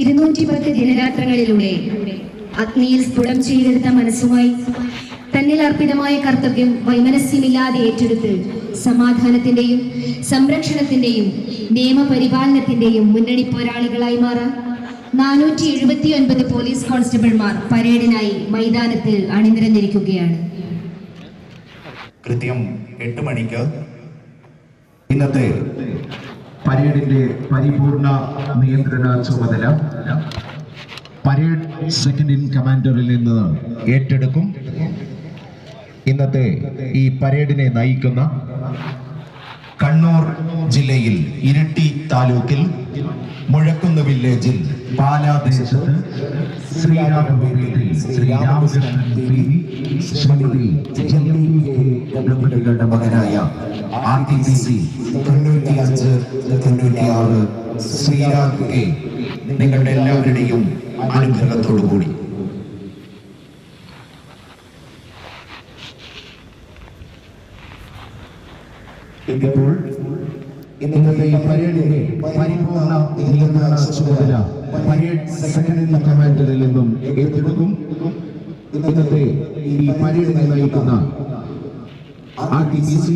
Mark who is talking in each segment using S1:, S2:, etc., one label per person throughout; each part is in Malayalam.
S1: 210 ദിനരാത്രങ്ങളിലൂടെ അഗ്നിയിൽ സ്ഫുടം ചെയ്തെടുത്ത മനസ്സുമായി തന്നിൽ അർപ്പിതമായ കർത്തവ്യം വൈമനസ്യമില്ലാതെ ഏറ്റെടുത്ത് സമാധാനത്തിന്റെയും സംരക്ഷണത്തിന്റെയും നിയമപരിപാലനത്തിന്റെയും മുന്നണി പോരാളികളായി മാറാൻ 479 പോലീസ് കോൺസ്റ്റബിൾമാർ പരേഡിനായി മൈതാനത്തിൽ അണിനിരന്നിരിക്കുകയാണ്.
S2: കൃത്യം 8 മണിക്ക് ഇന്നത്തെ പരേഡിന്റെ പരിപൂർണ നിയന്ത്രണ ചുമതല പരേഡ് സെക്കൻഡ് ഇൻ കമാൻഡറിൽ നിന്ന് ഏറ്റെടുക്കും. ഇന്നത്തെ ഈ പരേഡിനെ നയിക്കുന്ന കണ്ണൂർ ജില്ലയിൽ ഇരിട്ടി താലൂക്കിൽ മുഴക്കുന്ന് വില്ലേജിൽ പാലാദേശത്ത് ശ്രീരാഘവേരിയിൽ ശ്രീരാമകൃഷ്ണൻ ദേവി ശ്രീമതി ദമ്പതികളുടെ മകനായ RTPC 95-96 ശ്രീരാഗ് കെ നിങ്ങളുടെ എല്ലാവരുടെയും അനുഗ്രഹത്തോടുകൂടി ഇപ്പോൾ ഇന്നത്തെ ഈ പരേഡിന്റെ പരിപൂർണ നിയന്ത്രണ ചുമതല പരേഡ് സെക്കൻഡ് ഇൻ കമാൻഡറിൽ നിന്നും ഏറ്റെടുക്കും. ഇന്നത്തെ ഈ പരേഡിനെ നയിക്കുന്ന RTPC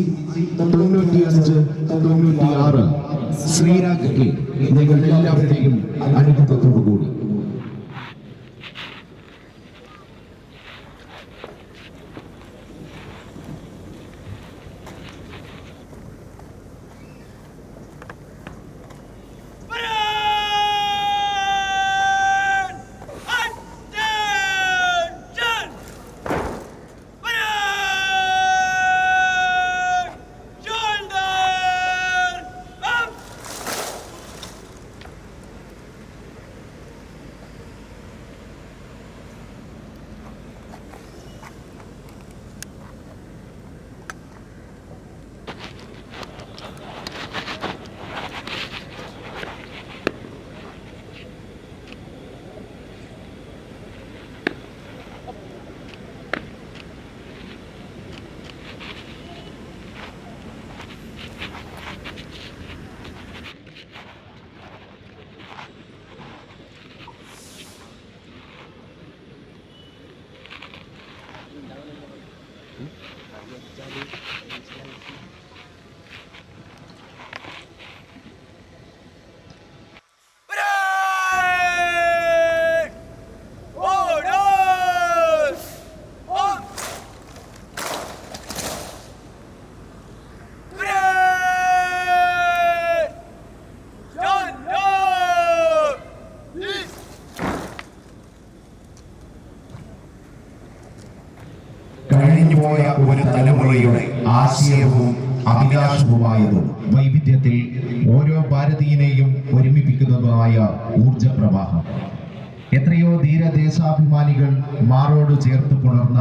S2: 95-96 ശ്രീരാഗ് കെ നിങ്ങളുടെ എല്ലാവരുടെയും അനുഗ്രഹത്തോടുകൂടി കഴിഞ്ഞുപോയ ഒരു തലമുറയുടെ ആശയവും അഭിലാഷവുമായതും വൈവിധ്യത്തിൽ ഓരോ ഭാരതീയനെയും ഒരുമിപ്പിക്കുന്നതുമായ ഊർജപ്രവാഹം. എത്രയോ ധീരദേശാഭിമാനികൾ മാറോട് ചേർത്ത് പുണർന്ന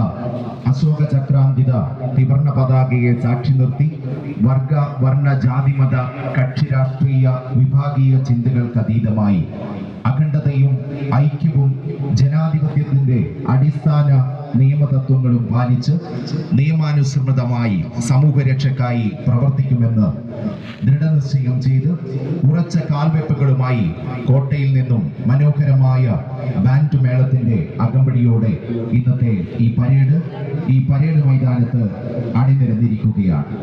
S2: അശോക ചക്രാന്തിത ത്രിവർണ പതാകയെ സാക്ഷി നിർത്തി വർഗ വർണ്ണ ജാതിമത കക്ഷി രാഷ്ട്രീയ വിഭാഗീയ ചിന്തകൾക്കതീതമായി അഖണ്ഡതയും ഐക്യവും ജനാധിപത്യത്തിന്റെ അടിസ്ഥാന നിയമതത്വങ്ങളും പാലിച്ച് നിയമാനുസൃതമായി സമൂഹരക്ഷയ്ക്കായി പ്രവർത്തിക്കുമെന്ന് ദൃഢനിശ്ചയം ചെയ്ത് ഉറച്ച കാൽവെപ്പുകളുമായി കോട്ടയിൽ നിന്നും മനോഹരമായ ബാൻഡ് മേളത്തിന്റെ അകമ്പടിയോടെ ഇന്നത്തെ ഈ പരേഡ് മൈതാനത്ത് അണിനിരന്നിരിക്കുകയാണ്.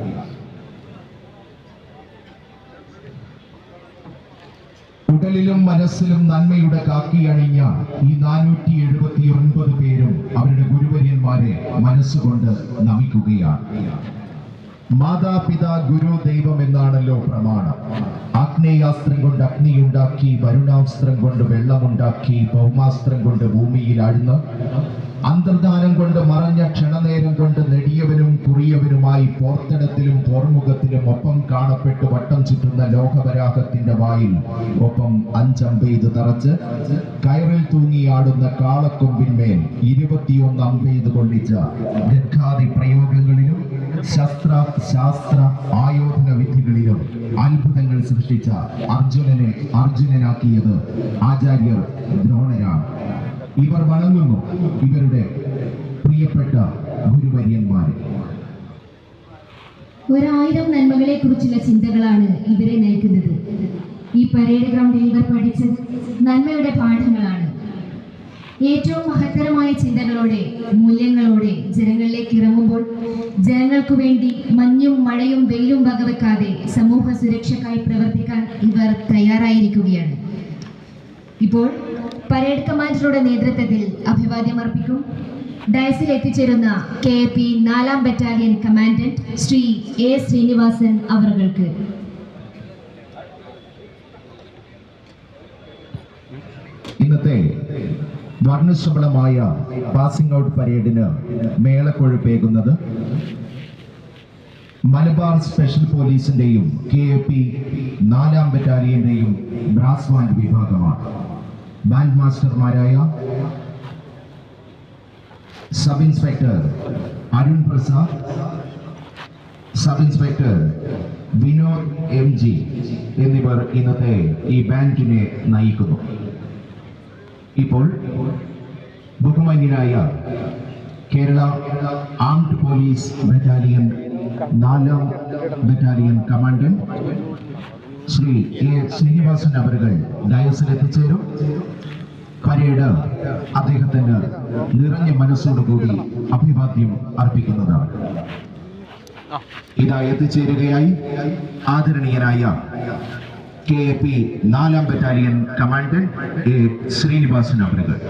S2: ഉടലിലും മനസ്സിലും നന്മയുടെ കാക്കി അണിഞ്ഞ ഈ 479 പേരും അവരുടെ ഗുരുവര്യന്മാരെ മനസ്സുകൊണ്ട് നമിക്കുകയാണ്. മാതാപിതാ ഗുരു ദൈവം എന്നാണല്ലോ പ്രമാണം. ആഗ്നേയാസ്ത്രം കൊണ്ട് അഗ്നിയുണ്ടാക്കി, വരുണാസ്ത്രം കൊണ്ട് വെള്ളമുണ്ടാക്കി, ഭൗമാസ്ത്രം കൊണ്ട് ഭൂമിയിൽ ആഴ്ന്ന്, അന്തർധാനം കൊണ്ട് മറഞ്ഞ ക്ഷണനേരം കൊണ്ട് നെടിയവനും കുറിയവനുമായി പോർത്തടത്തിലും പോർമുഖത്തിലും ഒപ്പം കാണപ്പെട്ടു വട്ടം ചുറ്റുന്ന ലോകവരാഹത്തിന്റെ വായിൽ ഒപ്പം 5 അമ്പെയ്ത് തറച്ച് കയറിൽ തൂങ്ങിയാടുന്ന കാളക്കൊമ്പിന്മേൽ 21 അമ്പെയ്ത് കൊള്ളിച്ച ഗദ്ഗാദി പ്രയോഗങ്ങളിലും ശാസ്ത്ര ആയോധന വിധികളിലും അത്ഭുതങ്ങൾ സൃഷ്ടിച്ച അർജുനനാക്കിയത് ആചാര്യർ ദ്രോണരാണ്. ഇവർ വണങ്ങുന്നു ഇവരുടെ പ്രിയപ്പെട്ട ഗുരുവര്യന്മാരെ.
S1: 1000 നന്മകളെ കുറിച്ചുള്ള ചിന്തകളാണ് ഇവരെ നയിക്കുന്നത്. ഈ പരേഡ് ഗ്രൗണ്ടിൽ ഇവർ പഠിച്ചത് നന്മയുടെ പാഠങ്ങളാണ്. ഏറ്റവും മഹത്തരമായ ചിന്തകളോടെ, മൂല്യങ്ങളോടെ ജനങ്ങളിലേക്ക് ഇറങ്ങുമ്പോൾ ജനങ്ങൾക്കു വേണ്ടി മഞ്ഞും മഴയും വെയിലും വകവെക്കാതെ സമൂഹ സുരക്ഷയ്ക്കായി പ്രവർത്തിക്കാൻ ഇവർ തയ്യാറായിരിക്കുകയാണ്. ഇപ്പോൾ പരേഡ് കമാൻഡറുടെ നേതൃത്വത്തിൽ അഭിവാദ്യം അർപ്പിക്കും ഡയസിൽ എത്തിച്ചേരുന്ന KAP 4ാം battalion commandant Shri A. Sreenivasan അവർക്ക്.
S2: ഇന്നത്തെ വർണ്ണശബളമായ പാസിംഗ് ഔട്ട് പരേഡിന് മേളക്കൊഴുപ്പേകുന്നത് മലബാർ സ്പെഷ്യൽ പോലീസിന്റെയും KAP 4ാം ബറ്റാലിയന്റെയും ബ്രാസ് ബാൻഡ് വിഭാഗമാണ്. ബാൻഡ് മാസ്റ്റർമാരായ sub inspector Arun Prasad, sub inspector Vinod MG എന്നിവർ ഇന്നത്തെ ഈ ബാൻഡിനെ നയിക്കുന്നു. ഇപ്പോൾ ബഹുമാന്യനായ കേരള ആംഡ് പോലീസ് ബറ്റാലിയൻ 4ാം battalion commandant Shri A. Sreenivasan അവர்கள் ഡയസിൽ എത്തിച്ചേരും. പരേഡ് അദ്ദേഹത്തിന് നിറഞ്ഞ മനസ്സോടുകൂടി അഭിവാദ്യം അർപ്പിക്കുന്നതാണ്. ഇതാ എത്തിച്ചേരുകയായി ആദരണീയനായ KAP 4ാം ബറ്റാലിയൻ കമാൻഡന്റ് A. ശ്രീനിവാസൻ അവர்கள்.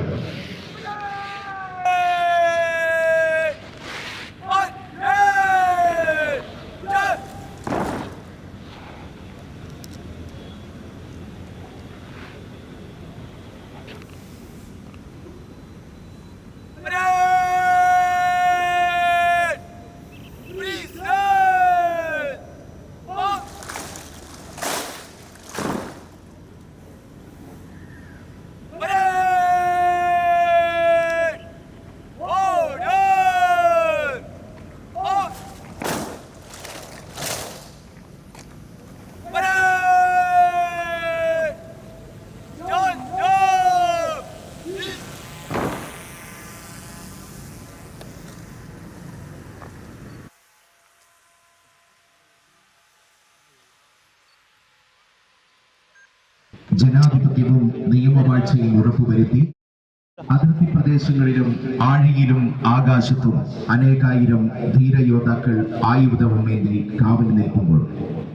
S2: ജനാധിപത്യവും നിയമവാഴ്ചയും ഉറപ്പുവരുത്തി അതിർത്തി പ്രദേശങ്ങളിലും ആഴിയിലും ആകാശത്തും അനേകായിരം ധീരയോദ്ധാക്കൾ ആയുധവുമേന്തി കാവൽ നിൽക്കുമ്പോൾ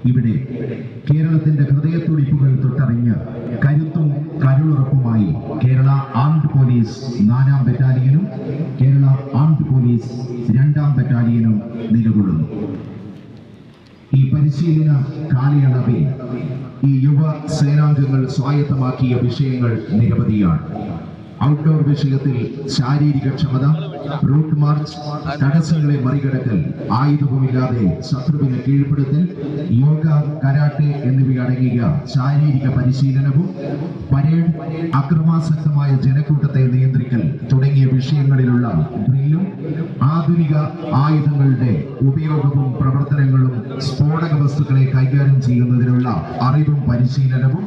S2: ഇവിടെ കേരളത്തിന്റെ ഹൃദയത്തുടിപ്പുകൾ തൊട്ടറിഞ്ഞ് കരുത്തും കരുളുറപ്പുമായി കേരള ആംഡ് പോലീസ് 4ാം ബറ്റാലിയനും കേരള ആംഡ് പോലീസ് 2ാം ബറ്റാലിയനും നിലകൊള്ളുന്നു. ഈ പരിശീലന കാലയളവിൽ ഈ യുവ സേനാംഗങ്ങൾ സ്വായത്തമാക്കിയ വിഷയങ്ങൾ നിരവധിയാണ്. ഔട്ട്ഡോർ വിഷയത്തിൽ ശാരീരിക ക്ഷമത, റൂട്ട് മാർച്ച്, തടസ്സങ്ങളെ മറികടക്കൽ, ആയുധവുമില്ലാതെ ശത്രുവിനെ കീഴ്പ്പെടുത്തൽ, യോഗ, കരാട്ടെ എന്നിവയടങ്ങിയ ശാരീരിക പരിശീലനവും, പരേഡ്, അക്രമാസക്തമായ ജനക്കൂട്ടത്തെ നിയന്ത്രിക്കൽ തുടങ്ങിയ വിഷയങ്ങളിലുള്ള ഡ്രില്ലും, ആധുനിക ആയുധങ്ങളുടെ ഉപയോഗവും പ്രവർത്തനങ്ങളും, സ്ഫോടക വസ്തുക്കളെ കൈകാര്യം ചെയ്യുന്നതിനുള്ള അറിവും പരിശീലനവും,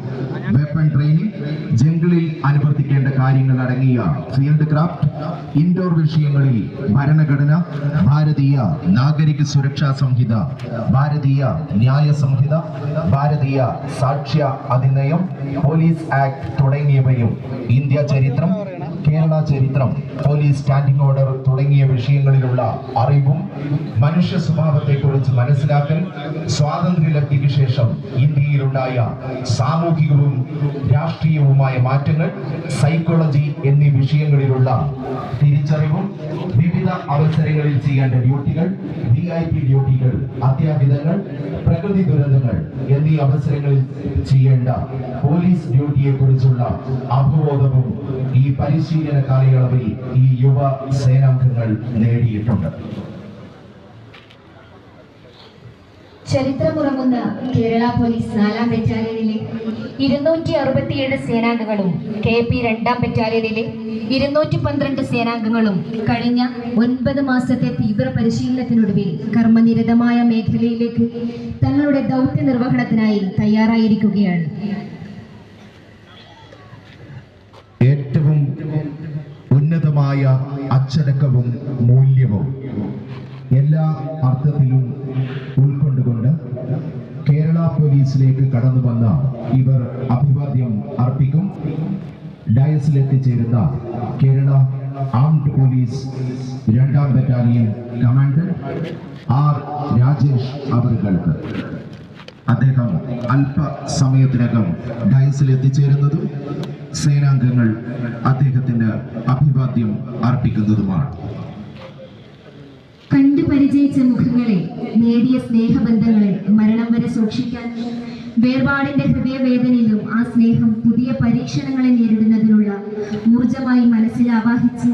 S2: വെപ്പൺ ട്രെയിനിങ്, ജംഗിളിൽ അനുവർത്തിക്കേണ്ട കാര്യങ്ങൾ അടങ്ങിയ ഫീൽഡ് ക്രാഫ്റ്റ്, ഇൻഡോർ വിഷയങ്ങളിൽ ഭരണഘടന, ഭാരതീയ നാഗരിക സുരക്ഷാ സംഹിത, ഭാരതീയ ന്യായ സംഹിത, ഭാരതീയ സാക്ഷ്യ അധിനിയം, പോലീസ് ആക്ട് തുടങ്ങിയവയും, ഇന്ത്യ ചരിത്രം, കേരള ചരിത്രം, പോലീസ് സ്റ്റാൻഡിംഗ് ഓർഡർ തുടങ്ങിയ വിഷയങ്ങളിലുള്ള അറിവും മനുഷ്യ സ്വഭാവത്തെക്കുറിച്ച് മനസ്സിലാക്കൽ, സ്വാതന്ത്ര്യലബ്ധിക്ക് ശേഷം ഇന്ത്യയിലുണ്ടായ സാമൂഹികവും രാഷ്ട്രീയവുമായ മാറ്റങ്ങൾ, സൈക്കോളജി എന്നീ വിഷയങ്ങളിലുള്ള തിരിച്ചറിവും, വിവിധ അവസരങ്ങളിൽ ചെയ്യേണ്ട ഡ്യൂട്ടികൾ, VIP ഡ്യൂട്ടികൾ, അത്യാഹിതങ്ങൾ, പ്രകൃതി ദുരന്തങ്ങൾ എന്നീ അവസരങ്ങളിൽ ചെയ്യേണ്ട പോലീസ് ഡ്യൂട്ടിയെ കുറിച്ചുള്ള അവബോധവും ഈ പരിശീലന കാലയളവിൽ ഈ യുവ സേനാംഗങ്ങൾ നേടിയിട്ടുണ്ട്.
S1: ചരിത്രമുറങ്ങുന്ന കേരള പോലീസ് 4ാം ബറ്റാലിയനിലെ 267 സേനാംഗങ്ങളും KAP 2ാം ബറ്റാലിയനിലെ 212 സേനാംഗങ്ങളും കഴിഞ്ഞ 9 മാസത്തെ തീവ്ര പരിശീലനത്തിനൊടുവിൽ കർമ്മനിരതമായ മേഖലയിലേക്ക് തങ്ങളുടെ ദൗത്യ നിർവഹണത്തിനായി തയ്യാറായിരിക്കുകയാണ്.
S2: ഏറ്റവും ഉന്നതമായ അച്ചടക്കവും മൂല്യവും എല്ലാ അർത്ഥത്തിലും ഉൾക്കൊണ്ടുകൊണ്ട് കേരള കേരള പോലീസിലേക്ക് കടന്നു വന്ന ഇവർ അഭിവാദ്യം അർപ്പിക്കും. ഡയസിൽ എത്തിച്ചേരുന്ന കേരള ആംഡ് പോലീസ് 2ാം ബറ്റാലിയൻ കമാൻഡന്റ് ആർ രാജേഷ് അവർക്ക് അദ്ദേഹം അല്പസമയത്തിനകം ഡയസിൽ എത്തിച്ചേരുന്നതും സേനാംഗങ്ങൾ അദ്ദേഹത്തിന് അഭിവാദ്യം അർപ്പിക്കുന്നതുമാണ്.
S1: കണ്ടു പരിചയിച്ച മുഖങ്ങളെ, നേടിയ സ്നേഹബന്ധങ്ങളെ മരണം വരെ സൂക്ഷിക്കാൻ, വേർപാടിന്റെ ഹൃദയവേദനയിലും ആ സ്നേഹം പുതിയ പരീക്ഷണങ്ങളെ നേരിടുന്നതിനുള്ള ഊർജമായി മനസ്സിൽ ആവാഹിച്ച്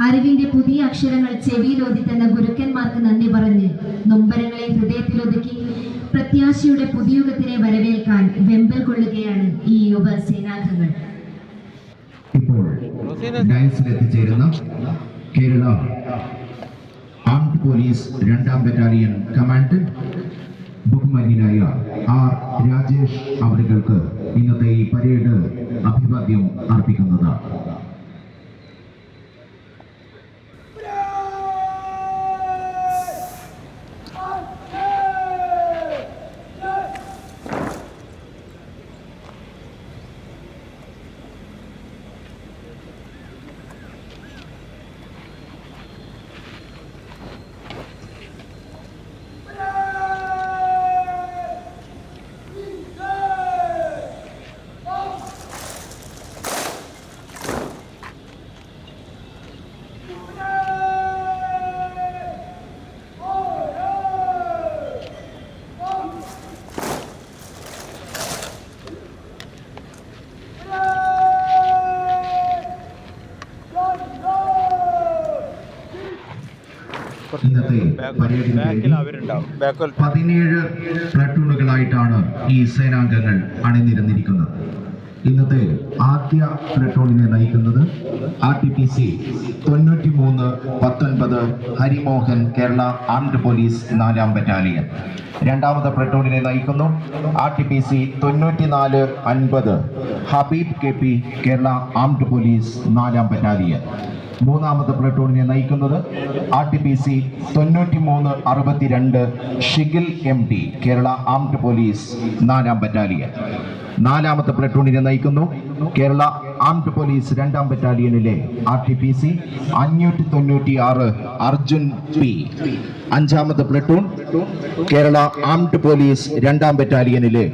S1: അറിവിന്റെ പുതിയ അക്ഷരങ്ങൾ ചെവിയിലൊതി തന്ന ഗുരുക്കന്മാർക്ക് നന്ദി പറഞ്ഞ് നൊമ്പരങ്ങളെ ഹൃദയത്തിലൊതുക്കി പ്രത്യാശയുടെ പുതിയുഗത്തിനെ വരവേൽക്കാൻ വെമ്പൽ കൊള്ളുകയാണ് ഈ യുവ സേനാംഗങ്ങൾ.
S2: ഇപ്പോൾ ഡയസിൽ എത്തിച്ചേരുന്ന കേരള ആംഡ് പോലീസ് 2ാം ബറ്റാലിയൻ കമാൻഡന്റ് ബഹുമാന്യനായ ആർ രാജേഷ് അവർക്ക് ഇന്നത്തെ ഈ പരേഡ് അഭിവാദ്യം അർപ്പിക്കുന്നതാണ്. ഇന്നത്തെ പരേഡിന് വേണ്ടി 17 പ്ലട്ടൂണുകളായിട്ടാണ് ഈ സേനാംഗങ്ങൾ അണിനിരന്നിരിക്കുന്നത്. ഇന്നത്തെ ആദ്യ പ്ലട്ടൂണിനെ നയിക്കുന്നത് RTPC 9319 Harimohan Kerala armed police 4ാം ബറ്റാലിയൻ. രണ്ടാമത്തെ പ്ലട്ടൂണിനെ നയിക്കുന്നു RTPC 9450 Habeeb KP Kerala armed police 4ാം ബറ്റാലിയൻ. മൂന്നാമത്തെ പ്ലട്ടൂണിനെ നയിക്കുന്നത് RTPC 9362 Shigil MD Kerala armed police 4ാം ബറ്റാലിയൻ. നാലാമത്തെ പ്ലട്ടൂണിനെ നയിക്കുന്നു കേരള ആംഡ് പോലീസ് 2ാം ബറ്റാലിയനിലെ RTPC 596 അർജുൻ P. അഞ്ചാമത്തെ പ്ലട്ടൂൺ കേരള ആംഡ് പോലീസ് 2ാം ബറ്റാലിയനിലെ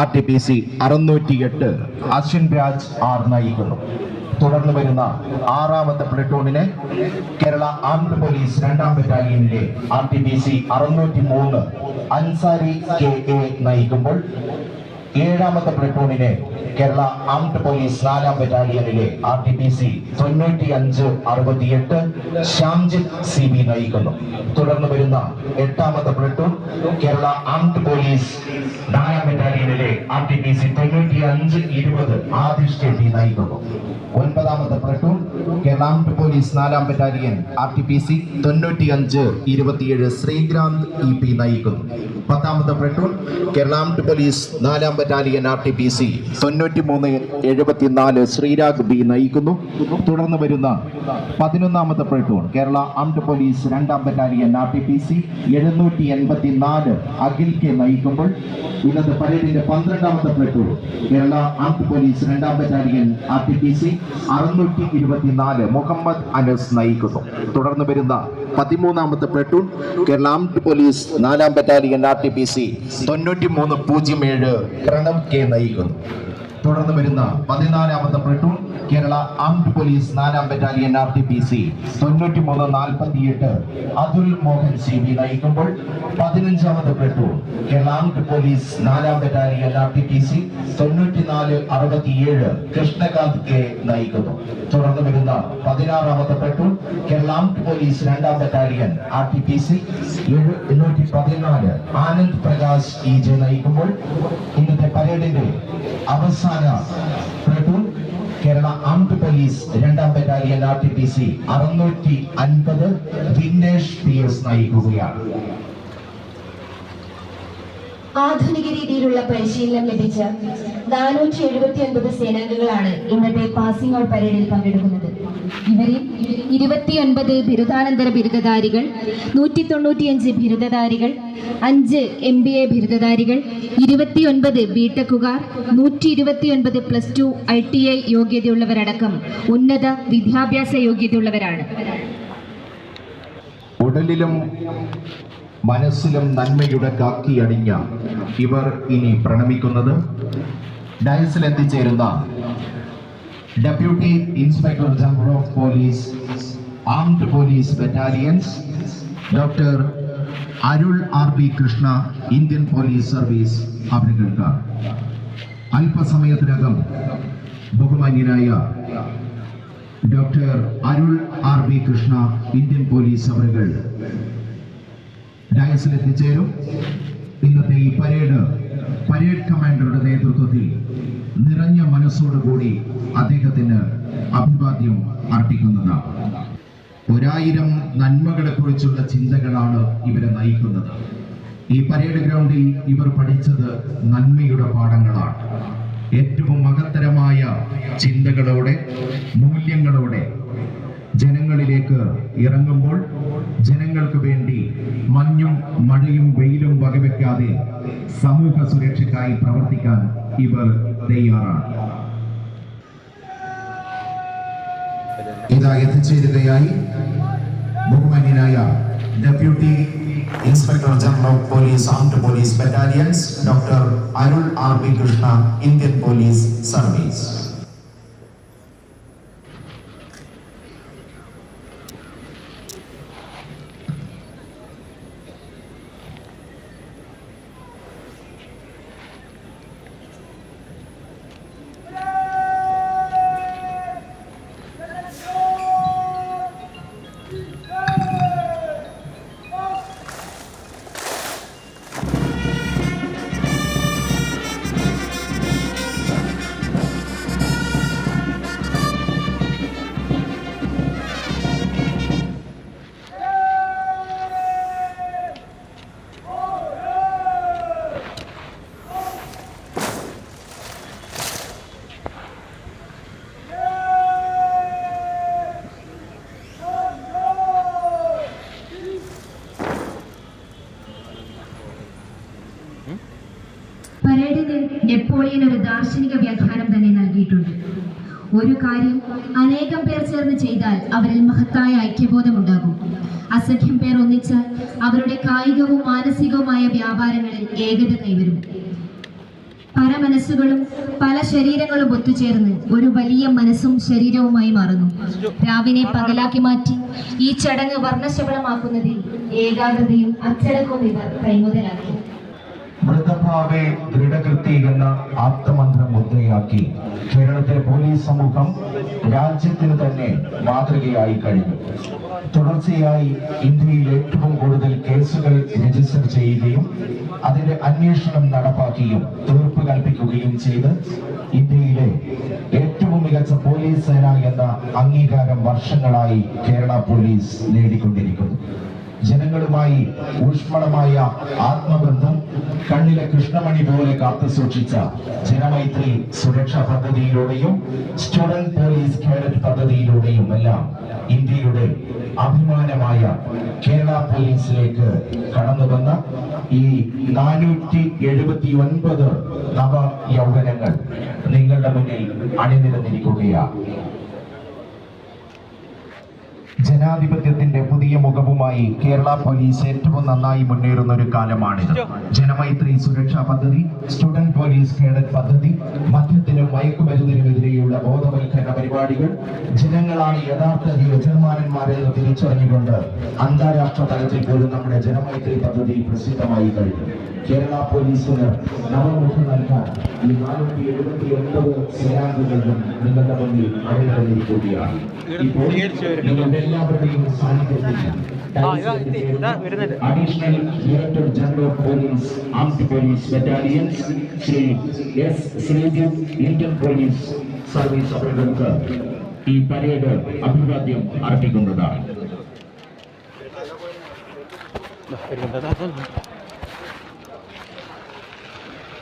S2: RTPC 608 അശ്വിൻ രാജ് R നയിക്കുന്നു. തുടർന്ന് വരുന്ന ആറാമത്തെ പ്ലട്ടൂണിനെ കേരള ആംഡ് പോലീസ് 2ാം ബറ്റാലിയനിലെ RTPC 603 അൻസാരി KA നയിക്കുമ്പോൾ ഏഴാമത്തെ പ്ലട്ടൂണിനെ കേരള ആംഡ് പോലീസ് 4ാം ബറ്റാലിയനിലെ RTPC 9568 ശ്യാംജിത്ത് CB നയിക്കുന്നു. തുടർന്ന് വരുന്ന എട്ടാമത്തെ പ്ലട്ടൂൺ കേരള ആംഡ് പോലീസ് 4ാം ബറ്റാലിയനിലെ RTPC 9520 ആദിഷ് KP നയിക്കുന്നു. ഒൻപതാമത്തെ പ്ലട്ടൂൺ കേരള ആംഡ് പോലീസ് 4ാം ബറ്റാലിയൻ RTPC 9527 ശ്രീകാന്ത് EP നയിക്കുന്നു. പത്താമത്തെ പ്ലട്ടൂൺ കേരള ആംഡ് പോലീസ് 4ാം ബറ്റാലിയൻ RTPC 9374 ശ്രീരാഗ് B നയിക്കുന്നു. തുടർന്ന് വരുന്ന 11ാമത്തെ പ്ലട്ടൂൺ കേരള ആംഡ് പോലീസ് 2ാം ബറ്റാലിയൻ RTPC 784 അഖിൽ K നയിക്കുമ്പോൾ ഇന്നത്തെ പരേഡിന്റെ 12ാമത്തെ പ്ലട്ടൂൺ കേരള ആംഡ് പോലീസ് 2ാം ബറ്റാലിയൻ RTPC 624 മുഹമ്മദ് അനസ് നയിക്കുന്നു. തുടർന്ന് വരുന്ന 13ാമത്തെ പ്ലട്ടൂൺ കേരള ആംഡ് പോലീസ് 4ാം ബറ്റാലിയൻ RTPC 9307 പ്രണവ് K നയിക്കുന്നു. തുടർന്ന് വരുന്ന 14ാമത്തെ പ്ലട്ടൂൺ കേരള ആംഡ് പോലീസ് 4ാം battalion RTPC 9348 Athul Mohan CB നയിക്കുമ്പോൾ 15ാമത്തെ പ്ലട്ടൂൺ കേരള ആംഡ് പോലീസ് 4ാം ബറ്റാലിയൻ RTPC 9467 കൃഷ്ണകാന്ത് K നയിക്കുന്നു. തുടർന്ന് വരുന്ന 16ാമത്തെ പ്ലട്ടൂൺ കേരള ആംഡ് പോലീസ് 2ാം battalion RTPC 714 Anand Prakash EJ നയിക്കുമ്പോൾ ഇന്നത്തെ പരേഡിന്റെ അവസാന പ്ലട്ടൂൺ കേരള ആംഡ് പോലീസ് 2ാം ബറ്റാലിയൻ RTPC 650 വിഘ്നേഷ് PS നയിക്കുകയാണ്.
S1: ആധുനിക രീതിയിലുള്ള പരിശീലനം ലഭിച്ച 479 സേനാംഗങ്ങളാണ് ഇന്നത്തെ പാസിംഗ് ഔട്ട് പരേഡിൽ പങ്കെടുക്കുന്നത്. ഇവരിൽ 29 ബിരുദാനന്തര ബിരുദധാരികൾ, 195 ബിരുദധാരികൾ, 5 MBA ബിരുദധാരികൾ, 29 ബിടെക്കുകാർ, 129 +2 ITI യോഗ്യതയുള്ളവരടക്കം ഉന്നത വിദ്യാഭ്യാസ യോഗ്യതയുള്ളവരാണ്.
S2: ഉടലിലും മനസ്സിലും നന്മയുടെ കാക്കി അണിഞ്ഞ ഇവർ ഇനി പ്രണമിക്കുന്നത് ഡയസിൽ എത്തിച്ചേരുന്ന deputy inspector general of police armed police battalions doctor Arul RB Krishna, Indian police service അവർക്ക് അല്പസമയത്തിനകം ബഹുമാന്യനായ doctor Arul RB Krishna, Indian police അവർക്ക് ഡയസിൽ എത്തിച്ചേരും. ഇന്നത്തെ ഈ പരേഡ് കമാൻഡറുടെ നേതൃത്വത്തിൽ നിറഞ്ഞ മനസ്സോടുകൂടി അദ്ദേഹത്തിന് അഭിവാദ്യം അർപ്പിക്കുന്നതാണ്. 1000 നന്മകളെ കുറിച്ചുള്ള ചിന്തകളാണ് ഇവരെ നയിക്കുന്നത്. ഈ പരേഡ് ഗ്രൗണ്ടിൽ ഇവർ പഠിച്ചത് നന്മയുടെ പാഠങ്ങളാണ്. ഏറ്റവും മഹത്തരമായ ചിന്തകളോടെ, മൂല്യങ്ങളോടെ ജനങ്ങളിലേക്ക് ഇറങ്ങുമ്പോൾ ജനങ്ങൾക്ക് വേണ്ടി മഞ്ഞും മഴയും വെയിലും വകവെക്കാതെ സമൂഹ സുരക്ഷയ്ക്കായി പ്രവർത്തിക്കാൻ ഇവർ തയ്യാറാണ്. ഇതാ എത്തിച്ചേരുകയായി ബഹുമാന്യനായ deputy inspector general of police armed police battalions doctor Arul RB Krishna, Indian police service.
S1: പരേഡിന് നെപ്പോളിയൻ ഒരു ദാർശനിക വ്യാഖ്യാനം തന്നെ നൽകിയിട്ടുണ്ട്. ഒരു കാര്യം അനേകം പേർ ചേർന്ന് ചെയ്താൽ അവരിൽ മഹത്തായ ഐക്യബോധമുണ്ടാകും. അസംഖ്യം പേർ ഒന്നിച്ചാൽ അവരുടെ കായികവും മാനസികവുമായ വ്യാപാരങ്ങളിൽ ഏകത കൈവരും. പല മനസ്സുകളും പല ശരീരങ്ങളും ഒത്തുചേർന്ന് ഒരു വലിയ മനസ്സും ശരീരവുമായി മാറുന്നു. രാവിനെ പകലാക്കി മാറ്റി ഈ ചടങ്ങ് വർണ്ണശബളമാക്കുന്നതിൽ ഏകാഗ്രതയും അച്ചടക്കവും ഇവർ കൈമുതലാക്കി.
S2: മൃതഭാവെ ദൃഢകൃതി എന്ന ആപ്തമന്ത്രം മുദ്രയാക്കി കേരളത്തിലെ പോലീസ് സമൂഹം രാജ്യത്തിന് തന്നെ മാതൃകയായി കഴിഞ്ഞു. തുടർച്ചയായി ഇന്ത്യയിൽ ഏറ്റവും കൂടുതൽ കേസുകൾ രജിസ്റ്റർ ചെയ്യുകയും അതിന്റെ അന്വേഷണം നടപ്പാക്കിയും തീർപ്പ് കൽപ്പിക്കുകയും ചെയ്ത് ഇന്ത്യയിലെ ഏറ്റവും മികച്ച പോലീസ് സേന എന്ന അംഗീകാരം വർഷങ്ങളായി കേരള പോലീസ് നേടിക്കൊണ്ടിരിക്കുന്നു. ജനങ്ങളുമായി ഊഷ്മളമായ ആത്മബന്ധം കണ്ണിലെ കൃഷ്ണമണി പോലെ കാത്തു സൂക്ഷിച്ച ജനമൈത്രി സുരക്ഷാ പദ്ധതിയിലൂടെയും സ്റ്റുഡന്റ് പോലീസ് കേഡറ്റ് പദ്ധതിയിലൂടെയും എല്ലാം ഇന്ത്യയുടെ അഭിമാനമായ കേരള പോലീസിലേക്ക് കടന്നുവന്ന ഈ 479 നവ യൗവനങ്ങൾ നിങ്ങളുടെ മുന്നിൽ അണിനിരന്നിരിക്കുകയാണ്. ജനാധിപത്യത്തിന്റെ പുതിയ മുഖവുമായി കേരള പോലീസ് ഏറ്റവും നന്നായി മുന്നേറുന്ന ഒരു കാലമാണിത്. ജനമൈത്രി സുരക്ഷാ പദ്ധതി, സ്റ്റുഡന്റ് പോലീസ് കേഡറ്റ് പദ്ധതി, മദ്യത്തിനും മയക്കുമരുന്നിനുമെതിരെയുള്ള ബോധവൽക്കരണ പരിപാടികൾ, ജനങ്ങളാണ് യഥാർത്ഥ യജമാനന്മാരെന്ന് തിരിച്ചറിഞ്ഞുകൊണ്ട് അന്താരാഷ്ട്ര തലത്തിൽ പോലും നമ്മുടെ ജനമൈത്രി പദ്ധതി പ്രസിദ്ധമായി കഴിഞ്ഞു. കേരള പോലീസിന് നവമുഖം നൽകാൻ ഈ 479 സേനാംഗങ്ങളും നിങ്ങളുടെ മുന്നിൽ അണിനിരന്നിരിക്കുകയാണ്. ഇപ്പോൾ നിങ്ങളുടെ എല്ലാവരുടെയും സാന്നിധ്യത്തിൽ additional director general of police armed police battalions Shri S. Sreejith, Indian police service അവർക്ക് ഈ പരേഡ് അഭിവാദ്യം അർപ്പിക്കുന്നതാണ്.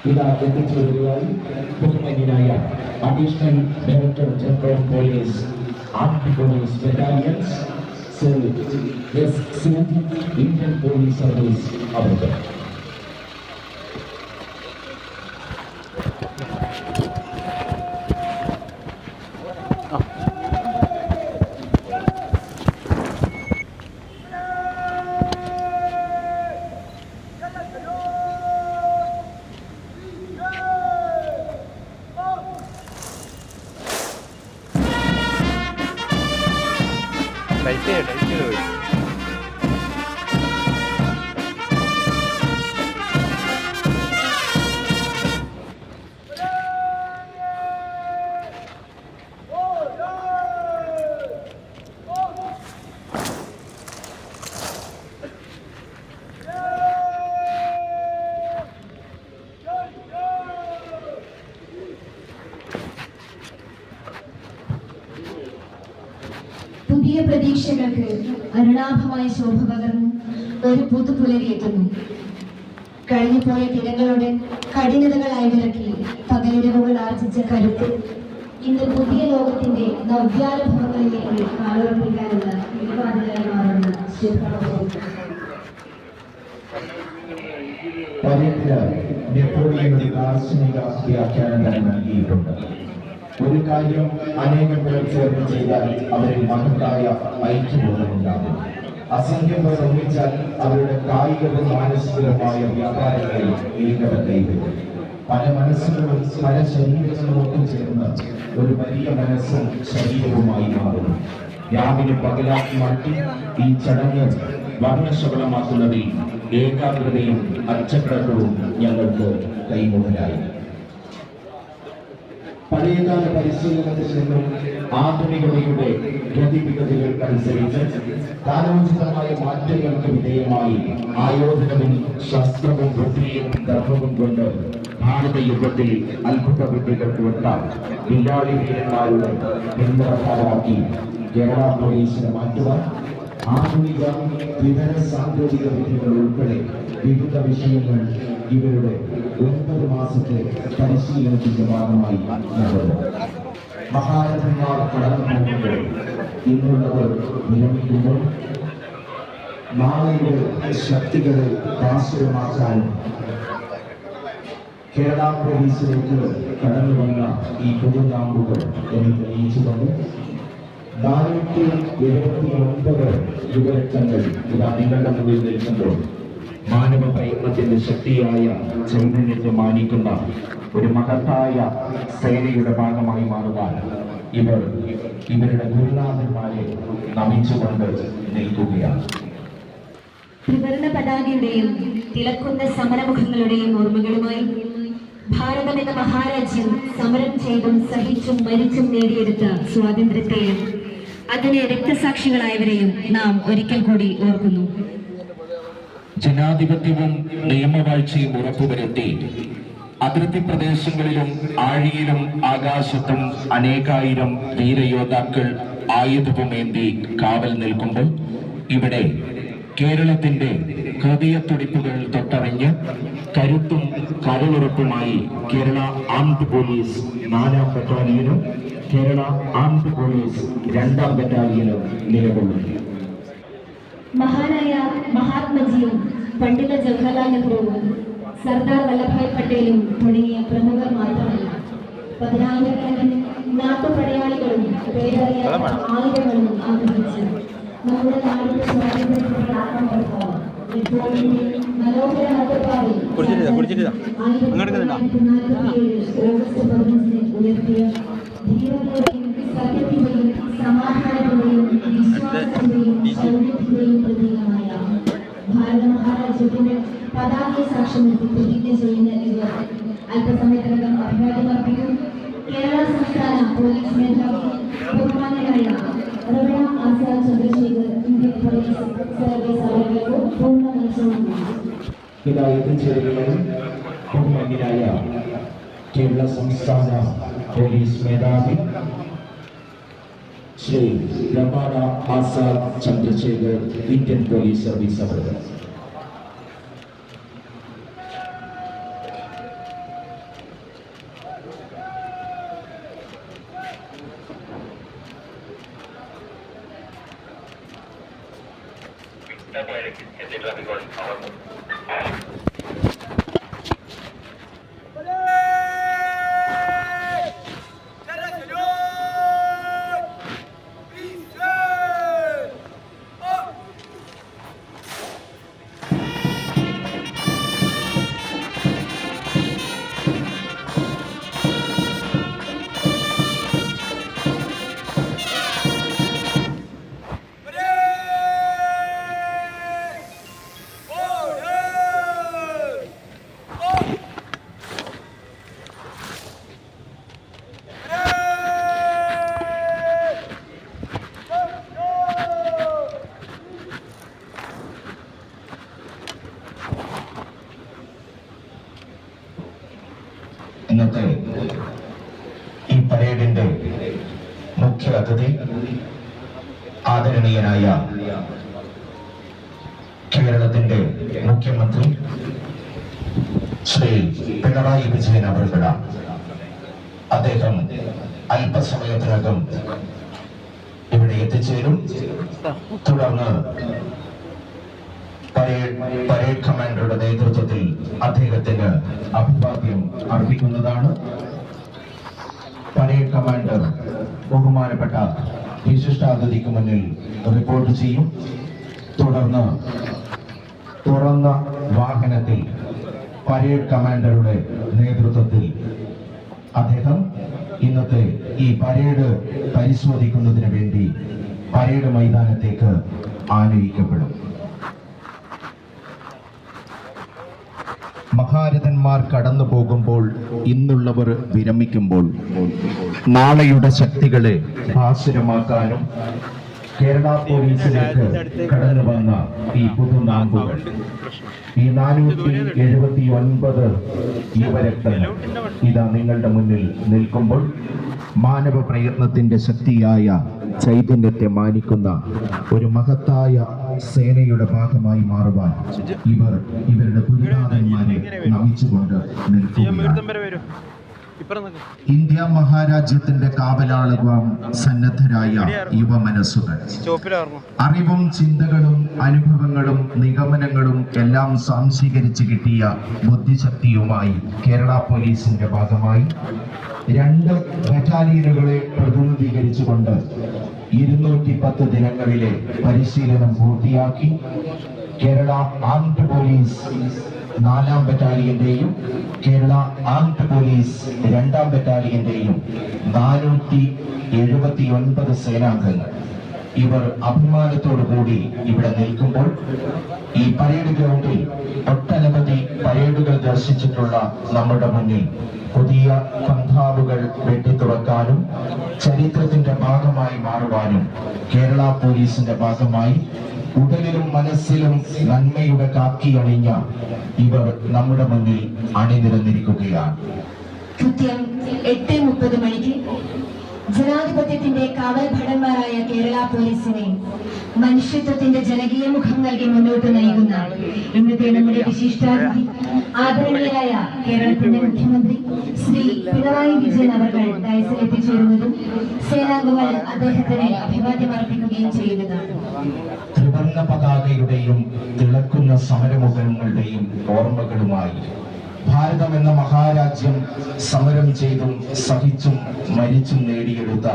S2: ഇതാ എത്തിച്ചേരുകയായി ബഹുമാന്യനായ additional director general of police Armed Police Battalions, Sir S. Sindhi, Indian Police Service, Abuja.
S1: പുതിയ പ്രതീക്ഷകൾക്ക് അരുണാഭമായ ശോഭ പകർന്നു ഒരു പുതുപുലരി എത്തുന്നു. കഴിഞ്ഞുപോയ ദിനങ്ങളുടെ കഠിനതകൾ അയവിറക്കി പകലിരവുകൾ ആർജിച്ച കരുത്ത് ഇന്ന് പുതിയ ലോകത്തിന്റെ നവ്യാനുഭവങ്ങളിലേക്ക് കാലുറപ്പിക്കാനുള്ള കീഴ്വാതിലായി മാറുന്ന
S2: നെപ്പോളിയൻ ദാർശനിക വ്യാഖ്യാനം നൽകിയിട്ടുണ്ട്. ഒരു കാര്യം അനേകം പേർ ചേർന്ന് ചെയ്താൽ അവരിൽ മഹത്തായ ഐക്യബോധമുണ്ടാകും. അസംഖ്യം പേർ ഒന്നിച്ചാൽ അവരുടെ കായികവും മാനസികവുമായ വ്യാപാരങ്ങളിൽ ഏകത കൈവരും. പല മനസ്സുകളും പല ശരീരങ്ങളും ഒത്തും ചേർന്ന് ഒരു വലിയ മനസ്സും ശരീരവുമായി മാറും. രാവിലെ പകലാക്കി മാറ്റി ഈ ചടങ്ങ് വർണ്ണശബളമാക്കുന്നതിൽ ഏകാഗ്രതയും അച്ചടക്കവും ഞങ്ങൾക്ക് കൈമുതലായി. പഴയകാല പരിശീലനത്തിൽ നിന്നും ആധുനികതയുടെ ഗതിവിഗതികൾക്കനുസരിച്ച് കാലോചിതമായ മാറ്റങ്ങൾക്ക് വിധേയമായി ആയോധനവും ശസ്ത്രവും ബുദ്ധിയും ധർമ്മവും കൊണ്ട് ഭാരതയുഗത്തിൽ അത്ഭുത വിദ്യകൾ കൊടുത്ത വില്ലാളി വീരന്മാരുടെ പിന്തുണക്കാരാക്കി കേരള പോലീസിനെ മാറ്റുവാൻ ആധുനിക വിവര സാങ്കേതിക വിദ്യകൾ ഉൾപ്പെടെ വിവിധ വിഷയങ്ങൾ ഇവരുടെ 9 മാസത്തെ പരിശീലനത്തിന്റെ ഭാഗമായി നടന്നു. മഹാരഥന്മാർ കടന്നു പോകുമ്പോൾ ഇന്നുള്ളവർ വിരമിക്കുമ്പോൾ നാളെയുടെ ശക്തികളെ ആശ്രയമാക്കാൻ കേരള പോലീസിലേക്ക് കടന്നു വന്ന ഈ പുതുനാമ്പുകൾ എന്ന് തെളിയിച്ചുകൊണ്ട് 479 യുവരക്തങ്ങൾ ഇതാ നിങ്ങളുടെ മുന്നിൽ നിൽക്കുമ്പോൾ മാനവ പ്രയത്നത്തിന്റെ ശക്തിയായ ചൈതന്യത്തെ മാനിക്കുന്ന ഒരു മഹത്തായ സേനയുടെ ഭാഗമായി മാറുവാൻ ഇവരുടെ ഗുരുനാഥന്മാരെ നമിച്ചുകൊണ്ട് നിൽക്കുകയാണ്.
S1: ത്രിവർണ്ണ പതാകയുടെയും തിളക്കുന്ന സമരമുഖങ്ങളുടെയും ഓർമ്മകളുമായി ഭാരതം എന്ന മഹാരാജ്യം സമരം ചെയ്തും സഹിച്ചും മരിച്ചും നേടിയെടുത്ത സ്വാതന്ത്ര്യത്തെയും അതിന് രക്തസാക്ഷികളായവരെയും നാം ഒരിക്കൽ കൂടി ഓർക്കുന്നു.
S2: ജനാധിപത്യവും നിയമവാഴ്ചയും ഉറപ്പുവരുത്തി അതിർത്തി പ്രദേശങ്ങളിലും ആഴിയിലും ആകാശത്തും അനേകായിരം വീരയോദ്ധാക്കൾ ആയുധവുമേന്തി കാവൽ നിൽക്കുമ്പോൾ ഇവിടെ കേരളത്തിന്റെ ഹൃദയത്തുടിപ്പുകൾ തൊട്ടറിഞ്ഞ് കരുത്തും കരളുറപ്പുമായി കേരള ആംഡ് പോലീസ് 4ാം ബറ്റാലിയനും കേരള ആംഡ് പോലീസ് 2ാം ബറ്റാലിയനും നിലകൊള്ളുന്നു.
S1: മഹാനായ മഹാത്മജിയും പണ്ഡിത ജവഹർലാൽ നെഹ്റുവും സർദാർ വല്ലഭായ് പട്ടേലും തുടങ്ങിയ പ്രമുഖർ മാത്രമല്ല 10,000-കണക്കിന് നാട്ടുപടയാളികളും പേരറിയാത്ത ആയുധങ്ങളും ആഗ്രഹിച്ച് നമ്മുടെ നാടിന്റെ സ്വാതന്ത്ര്യത്തിന്റെ ആത്മകർത്താവ് മനോഹര ഹത്തപ്പാവിൽ 1947 ഓഗസ്റ്റ് 15 ഉയർത്തിയ ധീരതയും സത്യത്തിന്റെയും സമാധാനത്തിന്റെയും വിശ്വാസത്തിന്റെയും സൗന്ദര്യത്തിന്റെയും പ്രതീകമായ ഭാരത മഹാരാജ്യത്തിന്റെ പതാകയെ സാക്ഷ്യം നിർത്തി പ്രതിജ്ഞ ചെയ്യുന്ന ഇവർ അല്പസമയത്തിനകം അഭിവാദ്യം അർപ്പിക്കും. കേരള സംസ്ഥാന പോലീസ് മേധാവി ബഹുമാന്യനായ Ravada Azad Chandrasekhar Indian police service അവർക്ക് പൂർണ്ണ മനസ്സോടും
S2: ബഹുമാന്യനായ കേരള സംസ്ഥാന പോലീസ് മേധാവി Shri Ravada Azad Chandrasekhar Indian police service അവർ ഇന്നത്തെ ഈ പരേഡിന്റെ മുഖ്യ അതിഥി ആദരണീയനായ കേരളത്തിന്റെ മുഖ്യമന്ത്രി ശ്രീ പിണറായി വിജയൻ അവർകളാണ്. അദ്ദേഹം അല്പസമയത്തിനകം ഇവിടെ എത്തിച്ചേരും. തുടർന്ന് പരേഡ് കമാൻഡറുടെ നേതൃത്വത്തിൽ അദ്ദേഹത്തിന് അഭിവാദ്യം അർപ്പിക്കുന്നതാണ്. പരേഡ് കമാൻഡർ ബഹുമാനപ്പെട്ട വിശിഷ്ടാതിഥിക്ക് മുന്നിൽ റിപ്പോർട്ട് ചെയ്യും. തുടർന്ന് തുറന്ന വാഹനത്തിൽ പരേഡ് കമാൻഡറുടെ നേതൃത്വത്തിൽ അദ്ദേഹം ഇന്നത്തെ ഈ പരേഡ് പരിശോധിക്കുന്നതിന് വേണ്ടി പരേഡ് മൈതാനത്തേക്ക് ആനയിക്കപ്പെടും. മഹാരഥന്മാർ കടന്നു പോകുമ്പോൾ ഇന്നുള്ളവർ വിരമിക്കുമ്പോൾ നാളെയുടെ ശക്തികളെ ഭാസുരമാക്കാനും കേരള പോലീസിലേക്ക് കടന്നു വന്ന ഈ പുതുനാമ്പുകൾ, ഈ 479 യുവരക്തങ്ങൾ ഇതാ നിങ്ങളുടെ മുന്നിൽ നിൽക്കുമ്പോൾ മാനവ പ്രയത്നത്തിന്റെ ശക്തിയായ ചൈതന്യത്തെ മാനിക്കുന്ന ഒരു മഹത്തായ സേനയുടെ ഭാഗമായി മാറുവാൻ ഇവരുടെ ഗുരുനാഥന്മാരെ നമിച്ചുകൊണ്ട് നിൽക്കുകയാണ്. ഇന്ത്യ മഹാരാജ്യത്തിന്റെ കാവലാളുവാൻ സന്നദ്ധരായ യുവമനസ്സുകൾ, അറിവും ചിന്തകളും അനുഭവങ്ങളും നിഗമനങ്ങളും എല്ലാം സംശീകരിച്ച് കിട്ടിയ ബുദ്ധിശക്തിയുമായി കേരള പോലീസിന്റെ ഭാഗമായി 2 ബറ്റാലിയനുകളെ പ്രതിനിധീകരിച്ചുകൊണ്ട് 210 ദിനങ്ങളിലെ പരിശീലനം പൂർത്തിയാക്കി കേരള ആംഡ് പോലീസ് 4ാം ബറ്റാലിയന്റെയും കേരള ആംഡ് പോലീസ് 2ാം ബറ്റാലിയന്റെയും 479 സേനാംഗങ്ങൾ ഇവർ അഭിമാനത്തോടു കൂടി ഇവിടെ നിൽക്കുമ്പോൾ ഈ പരേഡ് ഗ്രൗണ്ടിൽ ഒട്ടനവധി പരേഡുകൾ ദർശിച്ചിട്ടുള്ള നമ്മുടെ മുന്നിൽ പുതിയ പന്ഥാവുകൾ വെട്ടിത്തുറക്കാനും ചരിത്രത്തിന്റെ ഭാഗമായി മാറുവാനും കേരള പോലീസിന്റെ ഭാഗമായി ഉടലിലും മനസ്സിലും നന്മയുടെ കാക്കി അണിഞ്ഞ ഇവർ നമ്മുടെ മുന്നിൽ അണിനിരന്നിരിക്കുകയാണ്.
S1: കൃത്യം 8:30 മണിക്ക് ജനാധിപത്യത്തിന്റെ കാവൽ ഭടന്മാരായ കേരള പോലീസിനെ മനുഷ്യത്വത്തിന്റെ ജനകീയ മുഖം നൽകി മുന്നോട്ട് നയിക്കുന്ന ഇന്നത്തെ നമ്മുടെ വിശിഷ്ടാതിഥി ആദരണീയരായ കേരളത്തിന്റെ മുഖ്യമന്ത്രി ശ്രീ പിണറായി വിജയൻ അവർ ഡയസിൽ എത്തിച്ചേരുന്നതും സേനാംഗങ്ങൾ അദ്ദേഹത്തിന് അഭിവാദ്യം അർപ്പിക്കുകയും ചെയ്യുന്നതാണ്.
S2: ത്രിവർണ്ണ പതാകയുടെയും തിളക്കുന്ന സമരമുഖങ്ങളുടെയും ഓർമ്മകളുമായി ഭാരതം എന്ന മഹാരാജ്യം സമരം ചെയ്തും സഹിച്ചും മരിച്ചും നേടിയെടുത്ത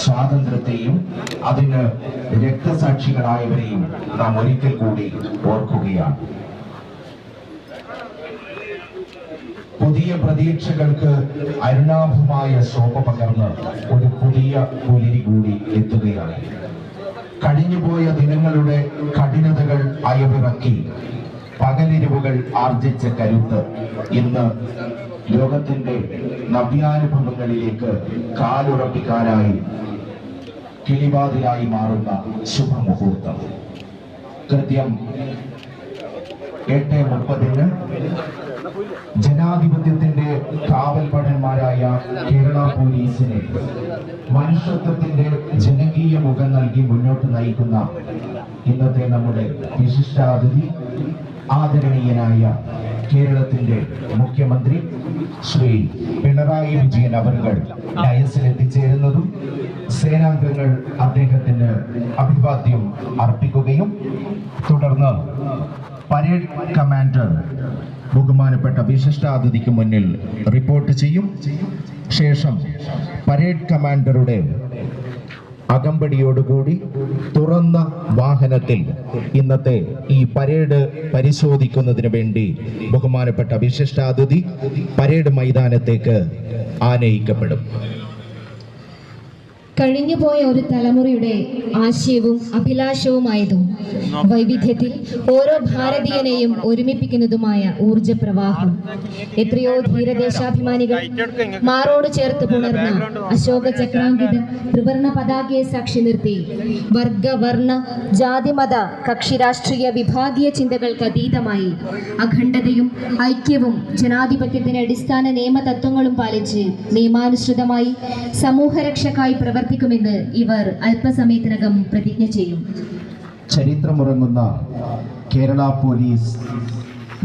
S2: സ്വാതന്ത്ര്യത്തെയും അതിന് രക്തസാക്ഷികളായവരെയും നാം ഒരിക്കൽ കൂടി ഓർക്കുകയാണ്. പുതിയ പ്രതീക്ഷകൾക്ക് അരുണാഭമായ ശോഭ പകർന്ന് ഒരു പുതിയ പുലരി കൂടി എത്തുകയാണ്. കഴിഞ്ഞുപോയ ദിനങ്ങളുടെ കഠിനതകൾ അയവിറക്കി പകലിരിവുകൾ ആർജിച്ച കരുത്ത് ഇന്ന് ലോകത്തിന്റെ നവ്യാനുഭവങ്ങളിലേക്ക് കാലുറപ്പിക്കാനായി കിളിവാതിലായി മാറുന്ന ശുഭമുഹൂർത്തം. കൃത്യം 8:30 ജനാധിപത്യത്തിന്റെ കാവൽഭടന്മാരായ കേരള പോലീസിനെ മനുഷ്യത്വത്തിന്റെ ജനകീയ മുഖം നൽകി മുന്നോട്ട് നയിക്കുന്ന ഇന്നത്തെ നമ്മുടെ വിശിഷ്ടാതിഥി ആദരണീയനായ കേരളത്തിന്റെ മുഖ്യമന്ത്രി ശ്രീ പിണറായി വിജയൻ അവർ ഡയസിൽ എത്തിച്ചേരുന്നതും സേനാംഗങ്ങൾ അദ്ദേഹത്തിന് അഭിവാദ്യം അർപ്പിക്കുകയും തുടർന്ന് പരേഡ് കമാൻഡർ ബഹുമാനപ്പെട്ട വിശിഷ്ടാതിഥിക്ക് മുന്നിൽ റിപ്പോർട്ട് ചെയ്യും. ശേഷം പരേഡ് കമാൻഡറുടെ അകമ്പടിയോടുകൂടി തുറന്ന വാഹനത്തിൽ ഇന്നത്തെ ഈ പരേഡ് പരിശോധിക്കുന്നതിന് വേണ്ടി ബഹുമാനപ്പെട്ട വിശിഷ്ടാതിഥി പരേഡ് മൈതാനത്തേക്ക് ആനയിക്കപ്പെടും.
S1: കഴിഞ്ഞുപോയ ഒരു തലമുറയുടെ ആശയവും അഭിലാഷവുമായതും വൈവിധ്യത്തിൽ ഓരോ ഭാരതീയനെയും ഒരുമിപ്പിക്കുന്നതുമായ ഊർജപ്രവാഹം. എത്രയോ ധീരദേശാഭിമാനികൾ മാറോട് ചേർത്ത് പുണർന്ന അശോക ചക്രാങ്കിത ത്രിവർണ പതാകയെ സാക്ഷി നിർത്തി വർഗ വർണ്ണ ജാതിമത കക്ഷി രാഷ്ട്രീയ വിഭാഗീയ ചിന്തകൾക്ക് അതീതമായി അഖണ്ഡതയും ഐക്യവും ജനാധിപത്യത്തിന് അടിസ്ഥാന നിയമതത്വങ്ങളും പാലിച്ച് നിയമാനുസൃതമായി സമൂഹരക്ഷക്കായി പ്രവർത്തിക്കുമെന്ന് ഇവർ അല്പസമയത്തിനകം പ്രതിജ്ഞ ചെയ്യും.
S2: ചരിത്രമുറങ്ങുന്ന കേരള പോലീസ്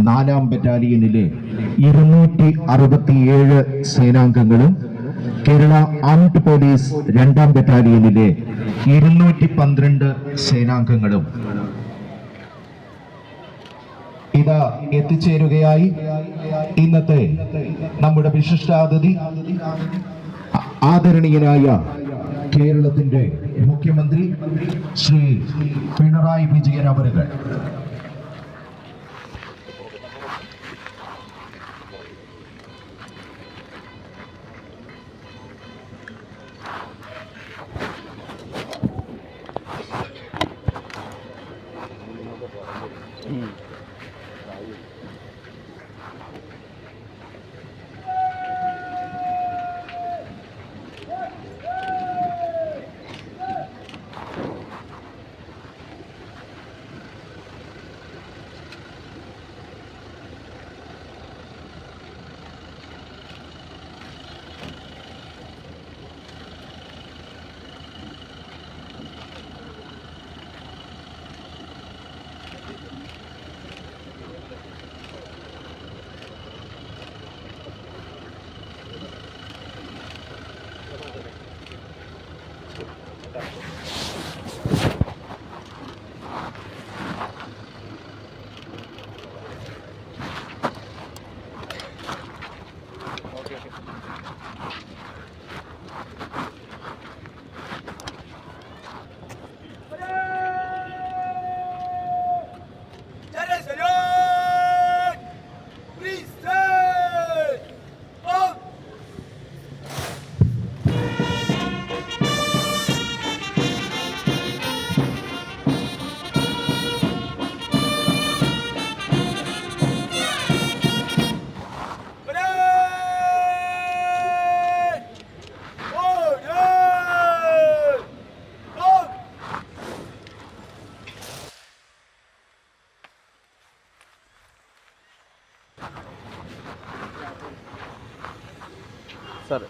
S2: 4-ാം ബറ്റാലിയനിലെ 267 സേനാംഗങ്ങളും കേരള ആംഡ് പോലീസ് 2-ാം ബറ്റാലിയനിലെ 212 സേനാംഗങ്ങളും ഇതാ എത്തിച്ചേരുകയായി. ഇന്നത്തെ നമ്മുടെ വിശിഷ്ടാതിഥി ആദരണീയനായ കേരളത്തിന്റെ മുഖ്യമന്ത്രി ശ്രീ പിണറായി വിജയൻ അവരുകൾ.
S3: सर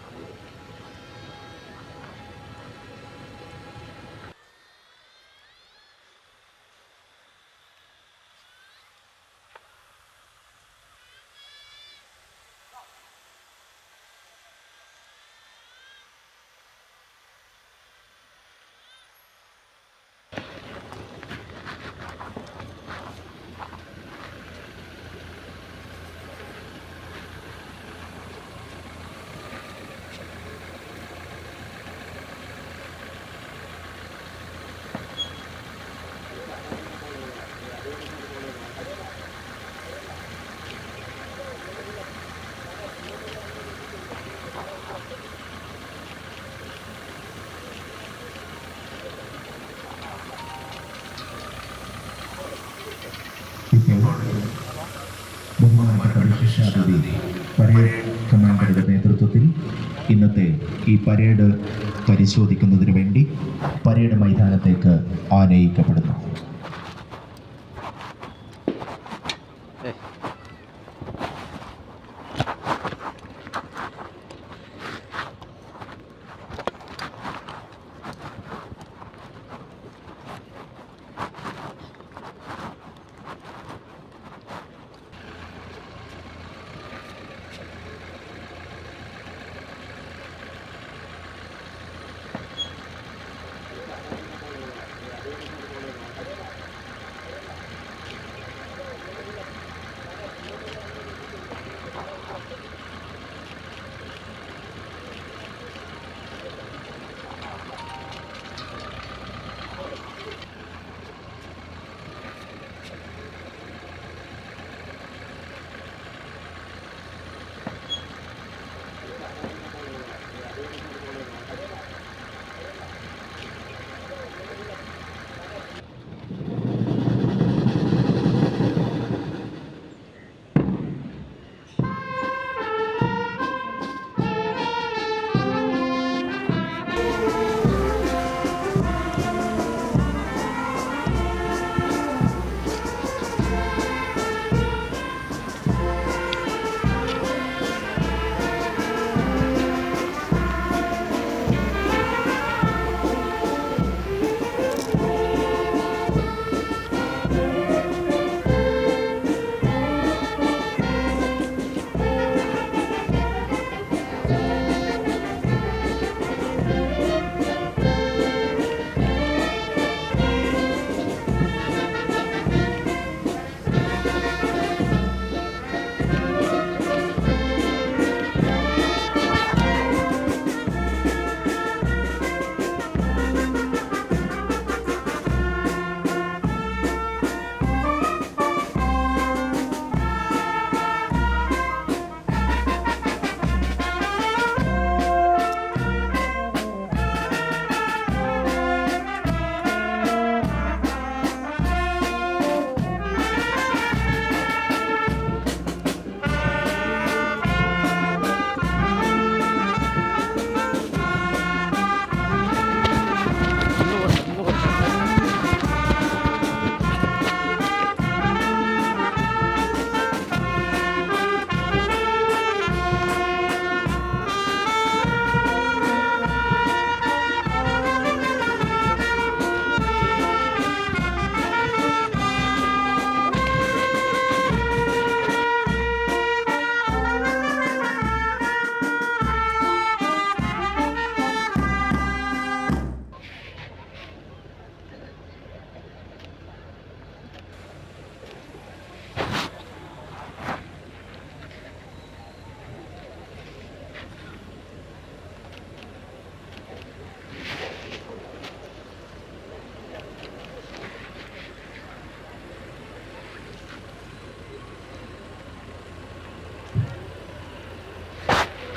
S2: പരേഡ് കമാൻഡറുടെ നേതൃത്വത്തിൽ ഇന്നത്തെ ഈ പരേഡ് പരിശോധിക്കുന്നതിന് വേണ്ടി പരേഡ് മൈതാനത്തേക്ക് ആനയിക്കപ്പെടുന്നു.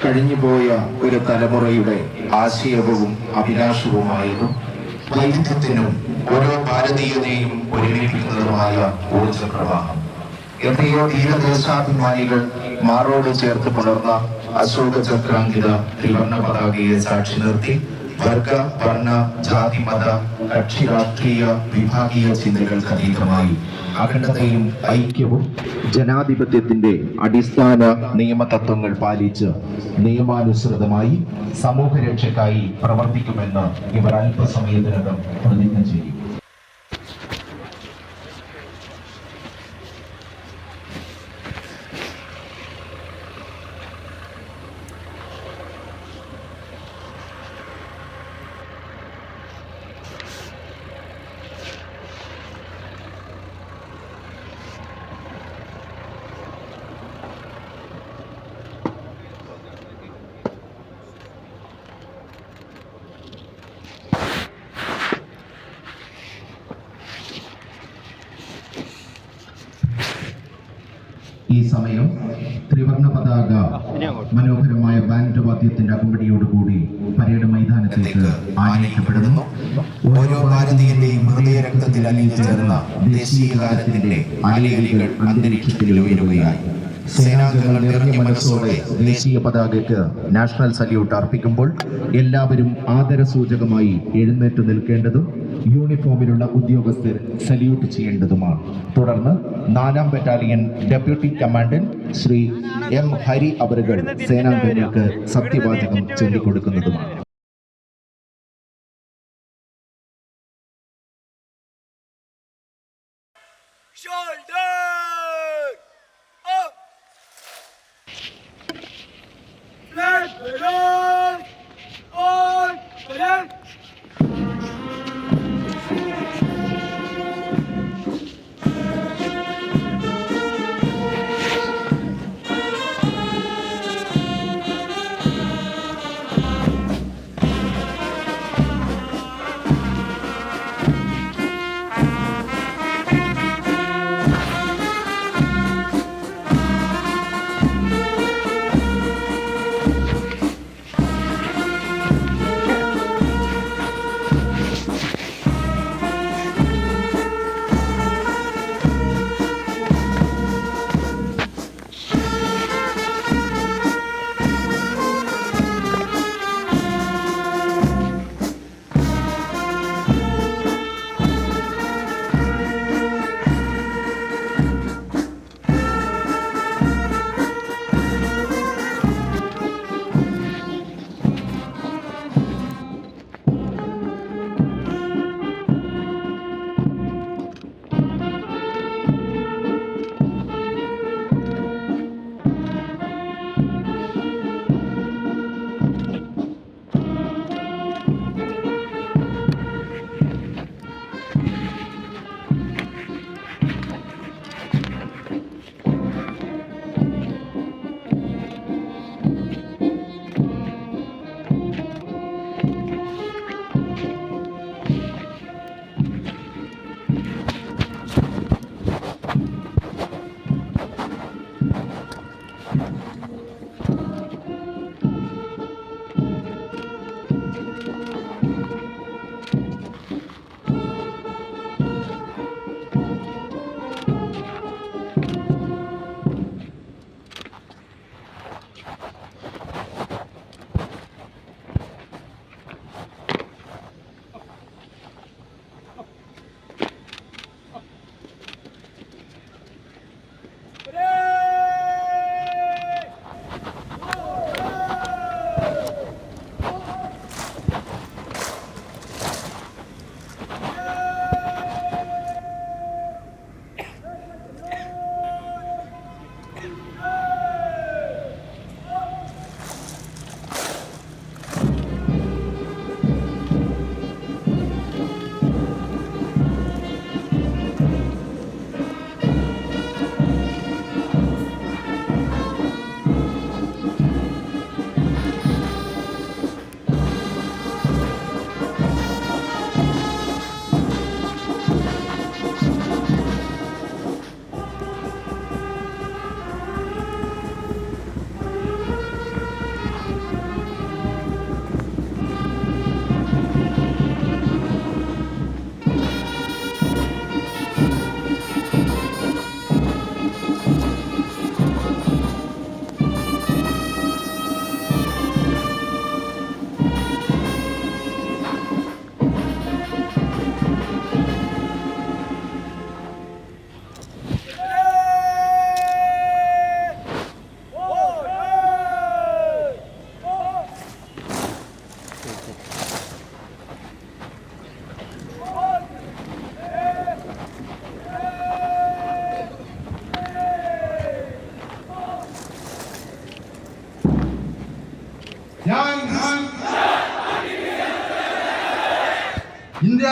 S2: കഴിഞ്ഞുപോയ ഒരു തലമുറയുടെ ആശയവും അഭിലാഷവുമായതും വൈവിധ്യത്തിനും ഓരോ ഭാരതീയതയും ഒരുമിപ്പിക്കുന്നതുമായ ഊർജപ്രവാഹം. എത്രയോ ധീരദേശാഭിമാനികൾ മാറോട് ചേർത്ത് പുലർന്ന അശോക ചക്രാങ്കിത ത്രിവർണ്ണ പതാകയെ സാക്ഷി നിർത്തി വർഗ, വർണ്ണ, ജാതി, മത, കക്ഷി രാഷ്ട്രീയ വിഭാഗീയ ചിന്തകൾക്ക് അതീതമായി അഖണ്ഡതയും ഐക്യവും ജനാധിപത്യത്തിന്റെ അടിസ്ഥാന നിയമതത്വങ്ങൾ പാലിച്ച് നിയമാനുസൃതമായി സമൂഹരക്ഷയ്ക്കായി പ്രവർത്തിക്കുമെന്ന് ഇവർ അല്പസമയത്തിനകം പ്രതിജ്ഞ ചെയ്യും. ഈ സമയം ത്രിവർണ്ണ പതാക മനോഹരമായ ബാൻഡ് വാദ്യത്തിന്റെ അകമ്പടിയോടുകൂടി പരേഡ് മൈതാനത്തേക്ക് ആനയിക്കപ്പെടുന്നു. ഓരോ ഭാരതീയന്റെയും ഹൃദയ രക്തത്തിൽ അലിഞ്ഞുചേർന്ന ദേശീയ ഗാനത്തിന്റെ അലയലികൾ അന്തരീക്ഷത്തിൽ ഉയരുകയായി. സേനാംഗങ്ങൾ നിറഞ്ഞ മനസ്സോടെ ദേശീയ പതാകയ്ക്ക് നാഷണൽ സല്യൂട്ട് അർപ്പിക്കുമ്പോൾ എല്ലാവരും ആദരസൂചകമായി എഴുന്നേറ്റ് നിൽക്കേണ്ടതും യൂണിഫോമിലുള്ള ഉദ്യോഗസ്ഥർ സല്യൂട്ട് ചെയ്യേണ്ടതുമാണ്. തുടർന്ന് 4ാം battalion deputy commandant Shri M Hari അവറുകൾ സേനാംഗങ്ങൾക്ക് സത്യവാചകം ചൊല്ലിക്കൊടുക്കുന്നതുമാണ്.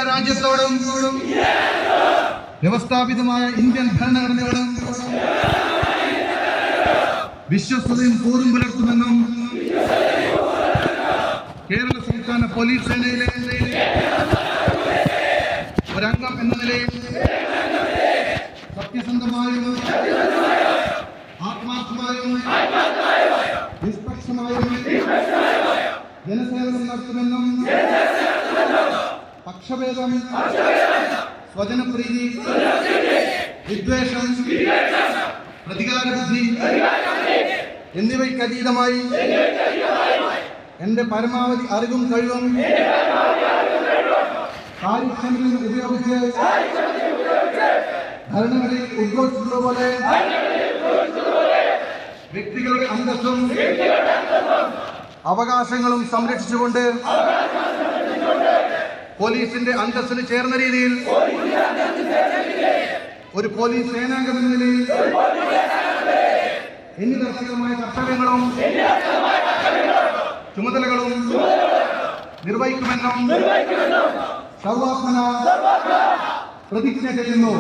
S3: രാജ്യത്തോടും വ്യവസ്ഥാപിതമായ ഇന്ത്യൻ ഭരണഘടനയോടും വിശ്വസ്തയും കൂറും പുലർത്തുമെന്നും കേരള സംസ്ഥാന പോലീസ് സേനയിലെ ഒരംഗം എന്ന നിലയിൽ സത്യസന്ധമായും ആത്മാർത്ഥമായും നിഷ്പക്ഷമായും ജനസേവനം നടത്തുമെന്നും പക്ഷഭേദം, സ്വജനപ്രീതി, വിദ്വേഷം, പ്രതികാരബുദ്ധി എന്നിവയ്ക്കതീതമായി എൻ്റെ പരമാവധി അറിവും കഴിവും കാര്യക്ഷമതയും ഉപയോഗിച്ച് ഭരണഘടനയിൽ ഉദ്ഘോഷിച്ചതുപോലെ വ്യക്തികളുടെ അന്തസ്സും അവകാശങ്ങളും സംരക്ഷിച്ചുകൊണ്ട് പോലീസിന്റെ അന്തസ്സിന് ചേർന്ന രീതിയിൽ ഒരു പോലീസ് സേനാംഗം എന്ന നിലയിൽ എന്നിതർശകമായ കർത്തവ്യങ്ങളും ചുമതലകളും നിർവഹിക്കുമെന്നും സർവാത്മന പ്രതിജ്ഞ ചെയ്യുന്നു.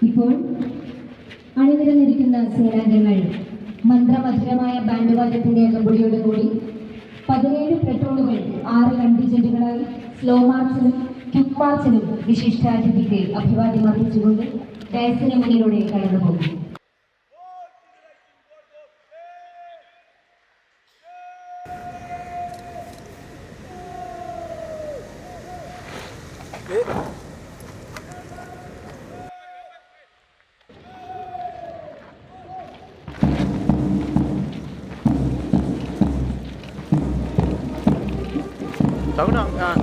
S1: ഇപ്പോൾ അണിനിരന്നിരിക്കുന്ന സേനാംഗങ്ങൾ മന്ത്രമധുരമായ ബാൻഡ് വാദ്യത്തിന്റെ അകമ്പടിയോടുകൂടി 17 പ്ലട്ടൂണുകൾ 6 കണ്ടിജന്റുകളായി സ്ലോ മാർച്ചിനും ക്വിക്ക് മാർച്ചിനും വിശിഷ്ടാതിഥിക്ക് അഭിവാദ്യം അർപ്പിച്ചുകൊണ്ട് ഡയസിന് മുന്നിലൂടെ കടന്നുപോകും.
S4: Tahu dong, Kak.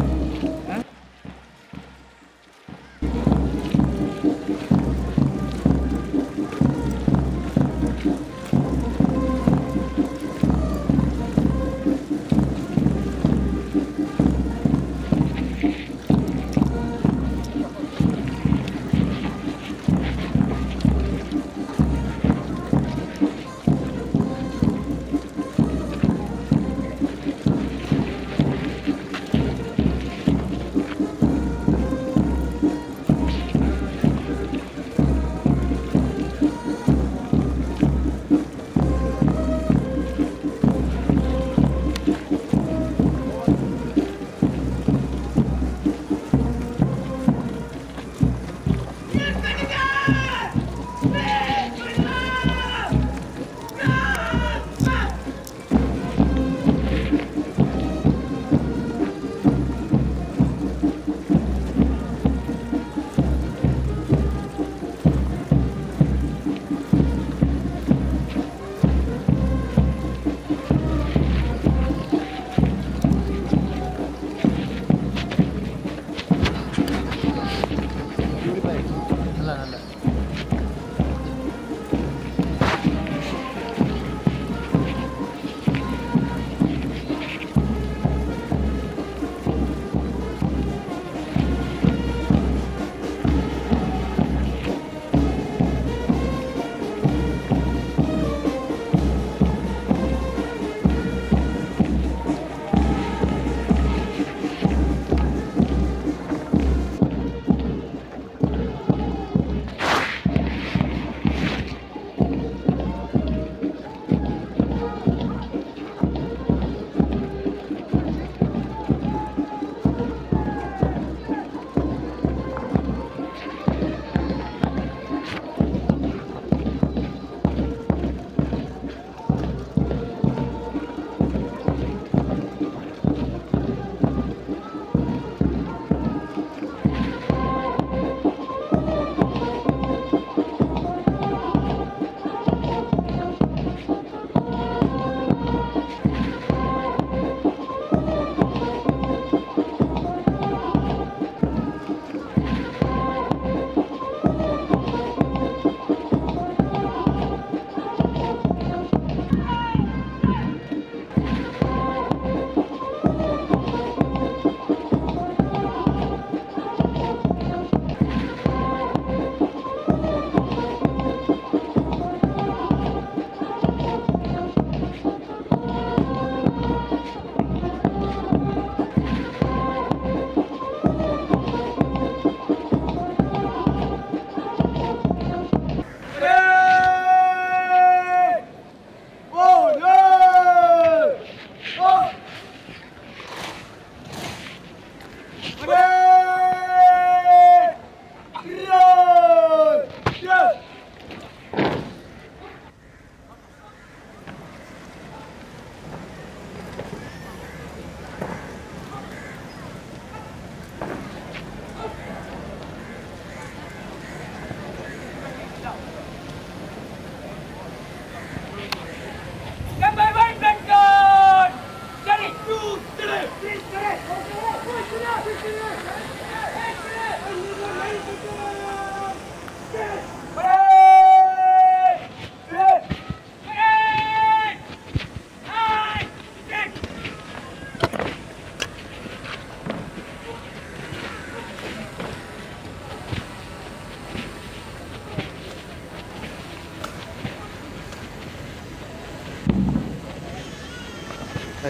S1: ഈ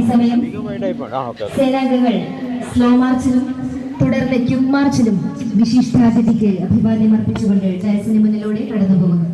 S1: സമയം സേനാംഗങ്ങൾ സ്ലോ മാർച്ചിലും തുടർന്ന് ക്യുക്ക് മാർച്ചിലും വിശിഷ്ടാതിഥിക്ക് അഭിവാദ്യം അർപ്പിച്ചുകൊണ്ട് ഡയസിന് മുന്നിലൂടെ കടന്നുപോകുന്നു.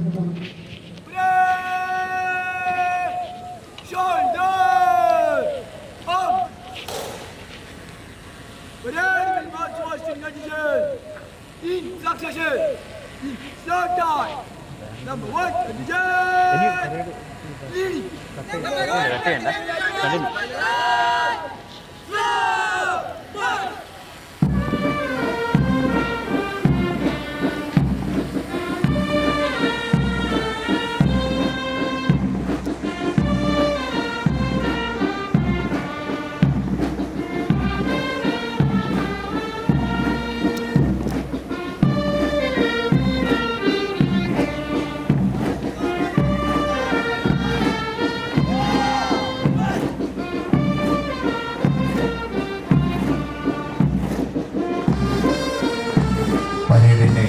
S2: പരേഡിൻ്റെ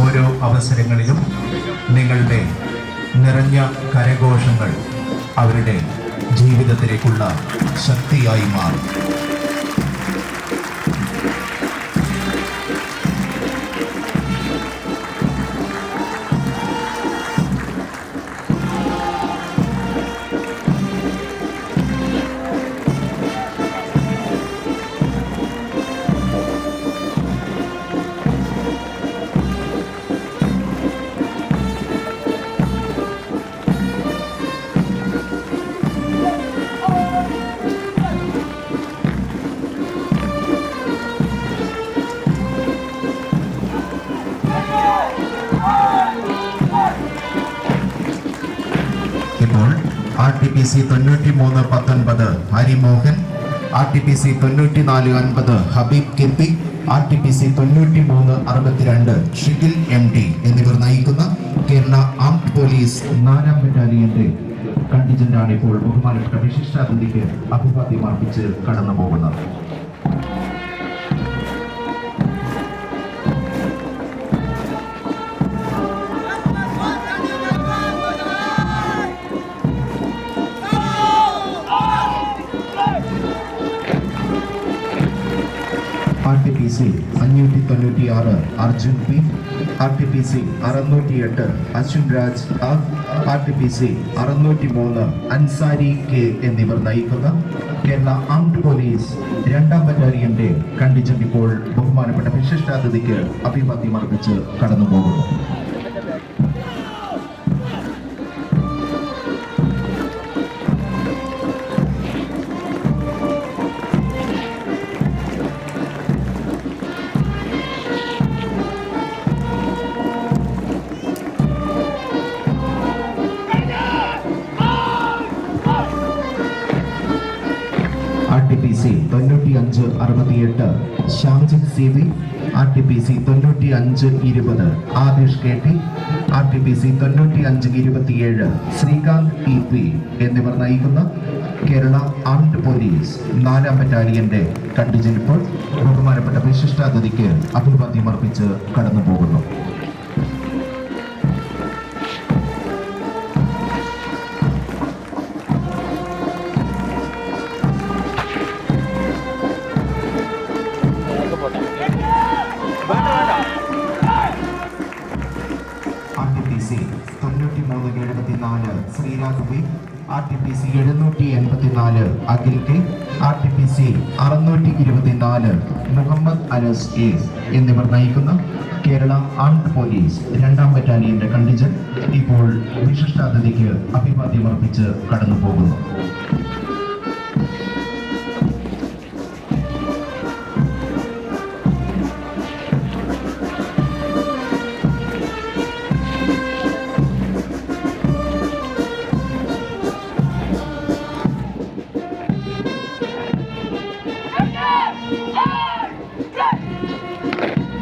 S2: ഓരോ അവസരങ്ങളിലും നിങ്ങളുടെ നിറഞ്ഞ കരഘോഷങ്ങൾ അവരുടെ ജീവിതത്തിലേക്കുള്ള ശക്തിയായി മാറും. ഇപ്പോൾ RTPC 9319 Harimohan, RTPC 9450 Habib കിർപ്പി, RTPC 9362 Shikhil MD എന്നിവർ നയിക്കുന്ന കേരള ആംഡ് പോലീസ് 4ാം ബറ്റാലിയന്റെ കണ്ടിജന്റാണ് ഇപ്പോൾ ബഹുമാനപ്പെട്ട വിശിഷ്ടാതിഥിക്ക് അഭിവാദ്യം അർപ്പിച്ച് കടന്നു പോകുന്നത്. RTPC 596 Arjun P, RTPC 608 Ashwin Raj R, RTPC 603 Ansari K എന്നിവർ നയിക്കുന്ന കേരള ആംഡ് പോലീസ് 2ാം ബറ്റാലിയന്റെ കണ്ടിജന്റ് ഇപ്പോൾ ബഹുമാനപ്പെട്ട വിശിഷ്ടാതിഥിക്ക് അഭിവാദ്യം അർപ്പിച്ച് കടന്നു പോകുന്നു. RTPC 9568 Shyamjith CV, RTPC 9520 Adish KT, RTPC 9527 Sreekanth EP എന്നിവർ നയിക്കുന്ന കേരള ആംഡ് പോലീസ് 4ാം ബറ്റാലിയന്റെ കണ്ടിജന്റ് ഇപ്പോൾ ബഹുമാനപ്പെട്ട വിശിഷ്ടാതിഥിക്ക് അഭിവാദ്യം അർപ്പിച്ച് കടന്നു പോകുന്നു. RTPC 9374 Sreerag B, RTPC 784 Akhil K, RTPC 624 Muhammad Anas A എന്നിവർ നയിക്കുന്ന കേരള ആംഡ് പോലീസ് 2ാം ബറ്റാലിയന്റെ കണ്ടിജന്റ് ഇപ്പോൾ വിശിഷ്ടാതിഥിക്ക് അഭിവാദ്യം അർപ്പിച്ച് കടന്നു പോകുന്നു.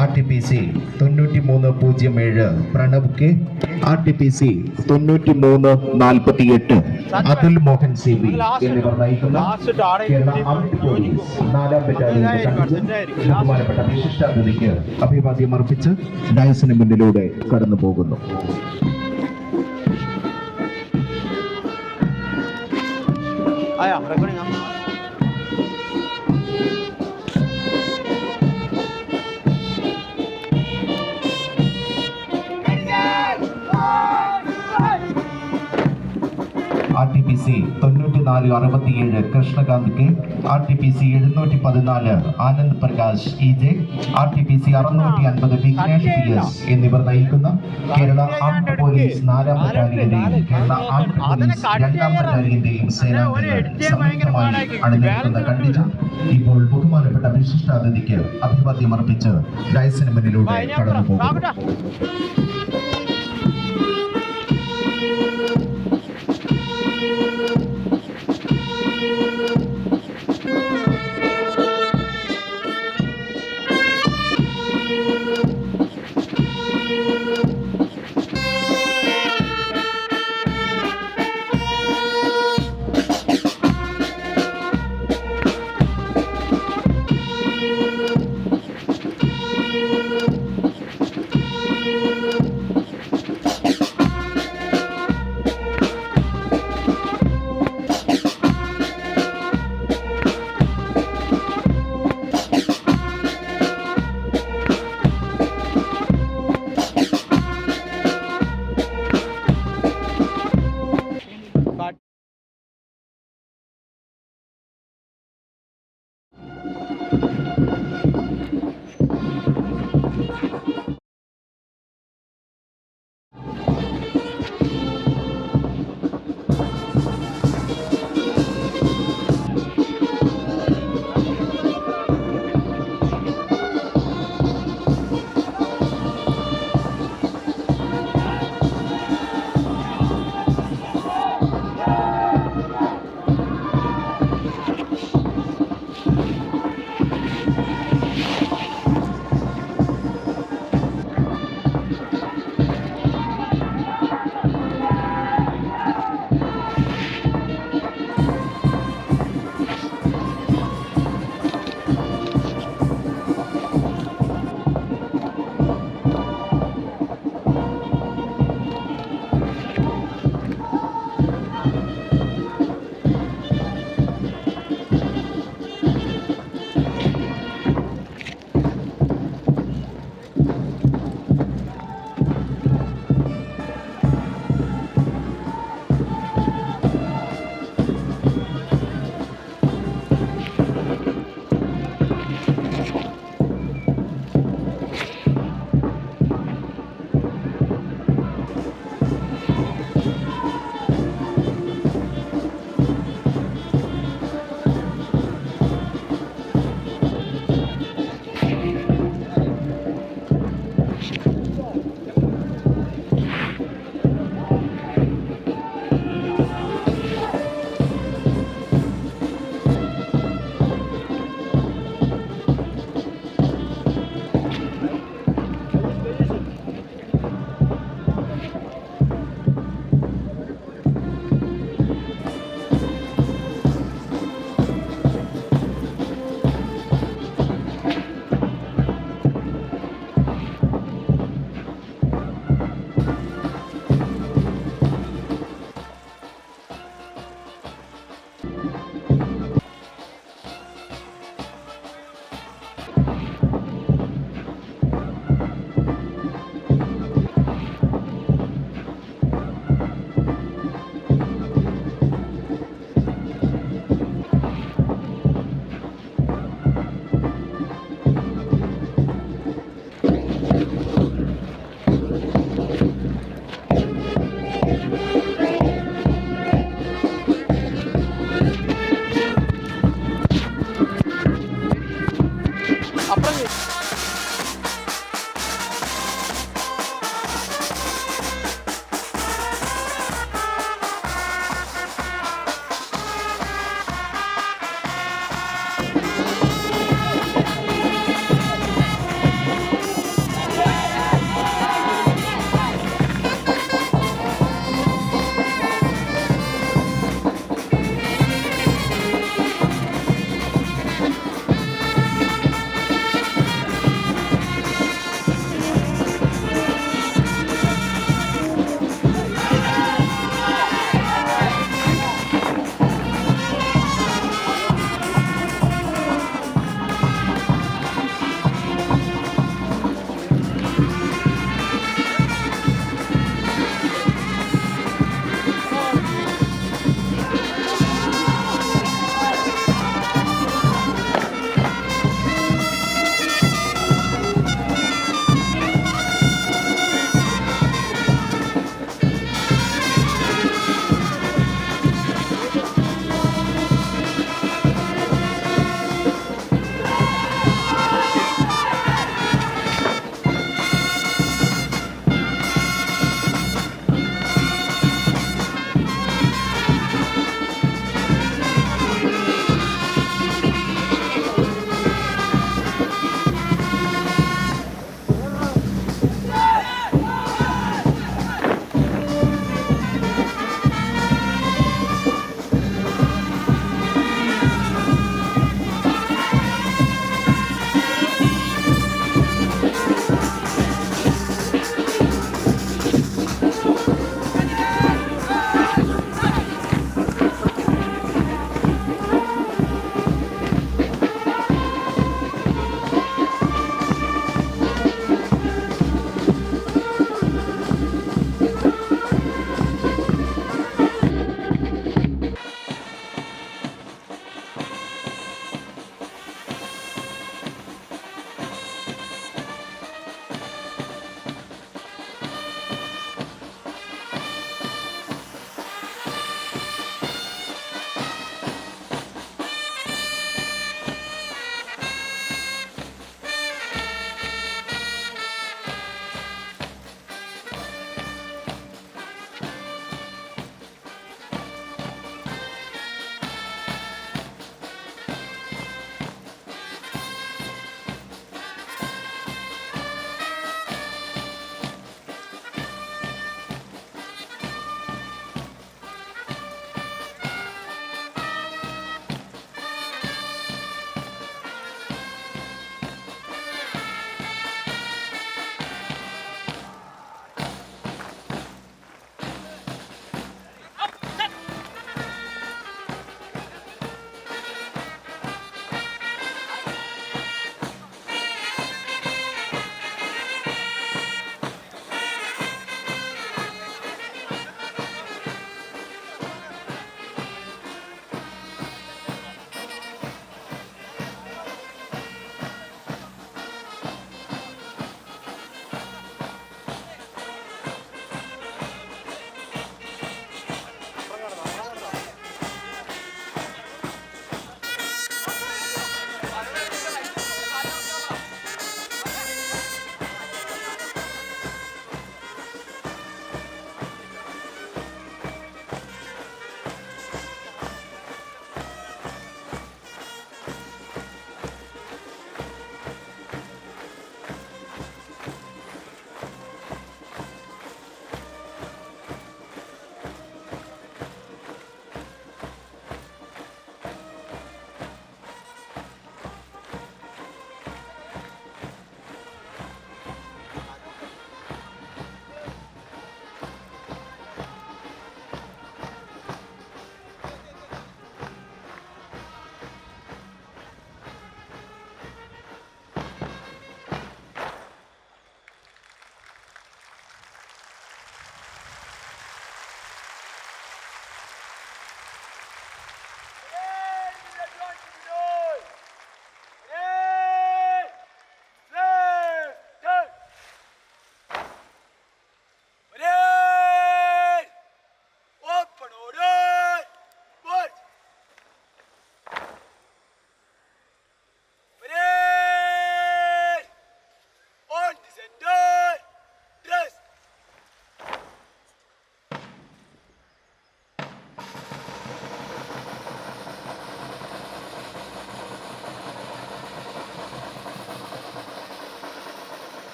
S2: RTPC 93 9307 Pranav K, RTPC 9348 Athul Mohan CV എന്നിവർ നയിക്കുന്ന കേരള ആംഡ് പോലീസ് 4ാം ബറ്റാലിയന്റെ ബഹുമാനപ്പെട്ട വിശിഷ്ടാതിഥിക്ക് അഭിവാദ്യം അർപ്പിച്ച് ഡയസിന് മുന്നിലൂടെ കടന്നു പോകുന്നു. RTPC 9467 Krishnakanth K, RTPC 714 Anand Prakash EJ, RTPC 650 Vignesh PS എന്നിവർ നയിക്കുന്ന കേരള ആംഡ് പോലീസ് 4ാം ബറ്റാലിയന്റെയും കേരള ആംഡ് പോലീസ് 2ാം ബറ്റാലിയന്റെയും സേനാംഗങ്ങൾ സംയുക്തമായി അണിനിരക്കുന്ന കണ്ടിജന്റ് ഇപ്പോൾ ബഹുമാനപ്പെട്ട വിശിഷ്ടാതിഥിക്ക് അഭിവാദ്യം അർപ്പിച്ച് ഡയസിന് മുന്നിലൂടെ കടന്നു പോകുന്നു.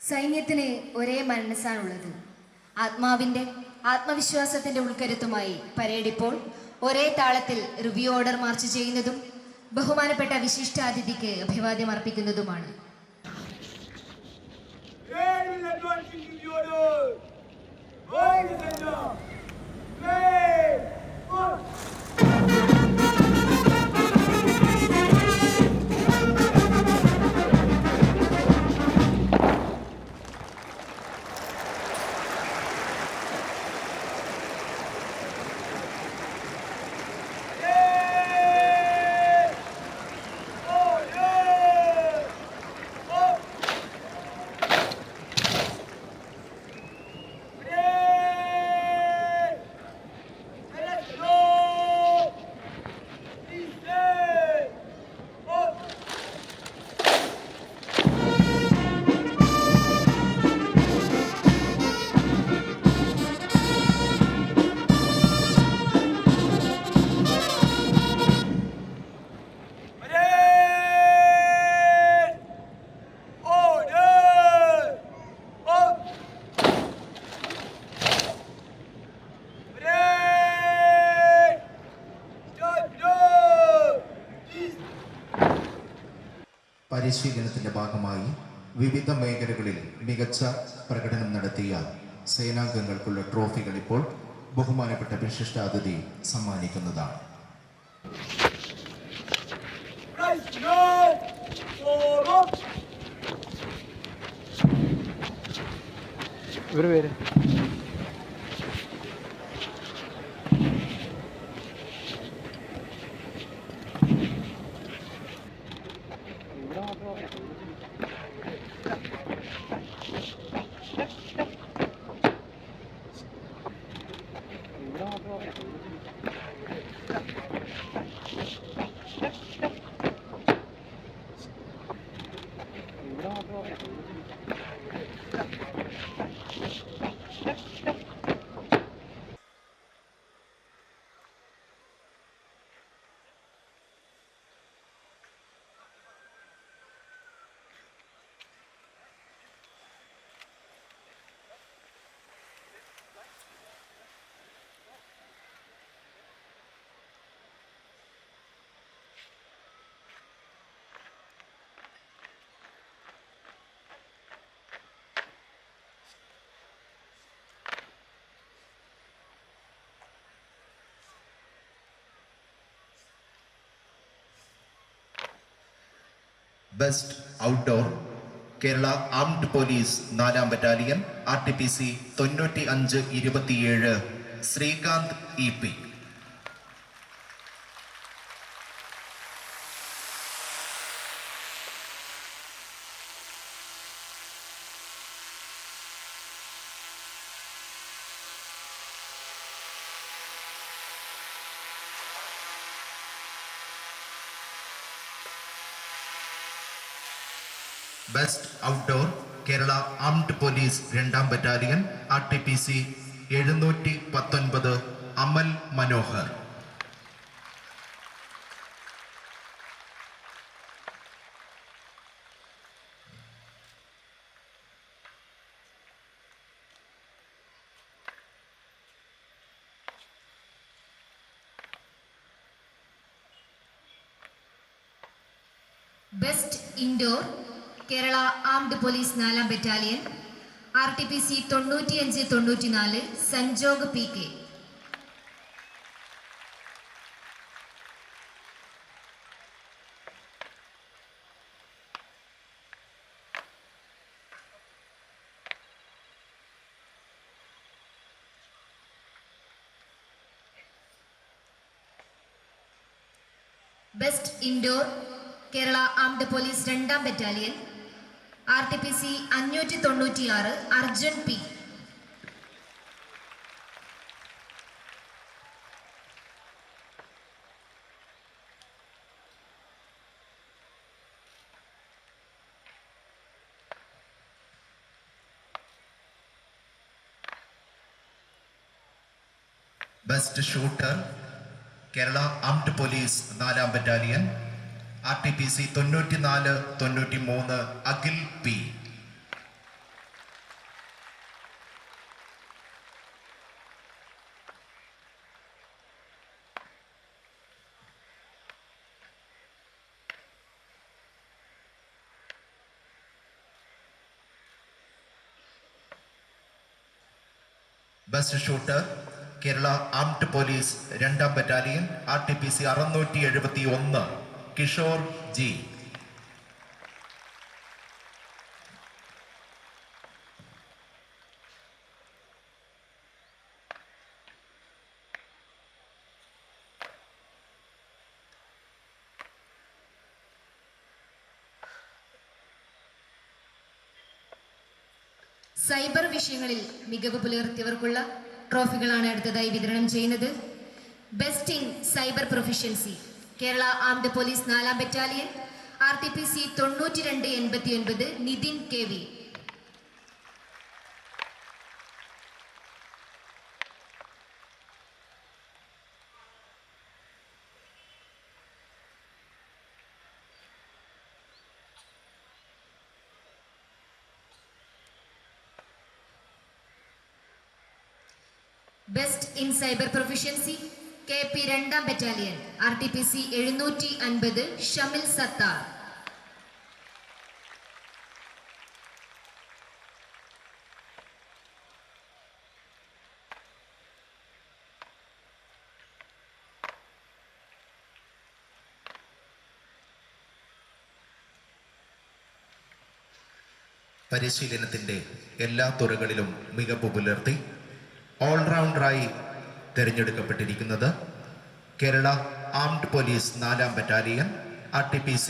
S1: സൈന്യത്തിന് ഒരേ മനസ്സാണുള്ളത്. ആത്മവിശ്വാസത്തിന്റെ ഉൾക്കരുത്തുമായി പരേഡ് ഇപ്പോൾ ഒരേ താളത്തിൽ റിവ്യൂ ഓർഡർ മാർച്ച് ചെയ്യുന്നതും ബഹുമാനപ്പെട്ട വിശിഷ്ടാതിഥിക്ക് അഭിവാദ്യം അർപ്പിക്കുന്നതുമാണ്.
S2: പരിശീലനത്തിന്റെ ഭാഗമായി വിവിധ മേഖലകളിൽ മികച്ച പ്രകടനം നടത്തിയ സേനാംഗങ്ങൾക്കുള്ള ട്രോഫികൾ ഇപ്പോൾ ബഹുമാനപ്പെട്ട വിശിഷ്ടാതിഥി സമ്മാനിക്കുന്നതാണ്. Best outdoor Kerala armed police 4-ാം battalion RTPC 9527 Sreekanth EP. Best outdoor Kerala armed police 2-ാം battalion RTPC 719 Amal Manohar.
S1: Best indoor Kerala armed police 4-ാം battalion RTPC 9594 Sanjog PK. Best indoor Kerala armed police 2-ാം battalion RTPC 596 Arjun P.
S2: Best shooter Kerala armed police 4-ാം battalion RTPC 9493 Akhil P. Best shooter Kerala armed police 2ാം battalion RTPC 671 Kishore G.
S1: Cyber വിഷയങ്ങളിൽ മികവ് പുലർത്തിയവർക്കുള്ള ട്രോഫികളാണ് അടുത്തതായി വിതരണം ചെയ്യുന്നത്. Best in cyber proficiency Kerala armed police 4ാം battalion RTPC 9289 Nithin KV. Best in cyber proficiency KP 2ാം ബറ്റാലിയൻ RTPC 750 ഷമിൽ സത്താർ.
S2: പരിശീലനത്തിൻ്റെ എല്ലാ തുറകളിലും മികവ് പുലർത്തി ഓൾറൗണ്ടറായി തിരഞ്ഞെടുക്കപ്പെട്ടിരിക്കുന്നത് കേരള ആംഡ് പോലീസ് 4ാം battalion RTPC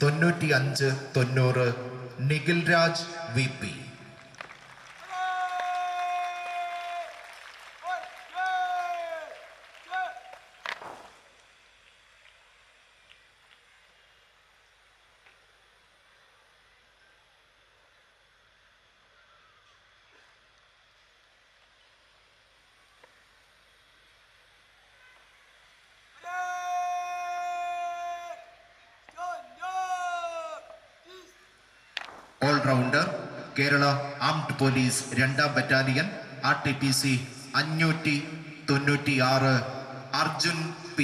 S2: 9590 Nikhil Raj VP. All rounder Kerala armed police 2ാം ബറ്റാലിയൻ RTPC 596 അർജുൻ P.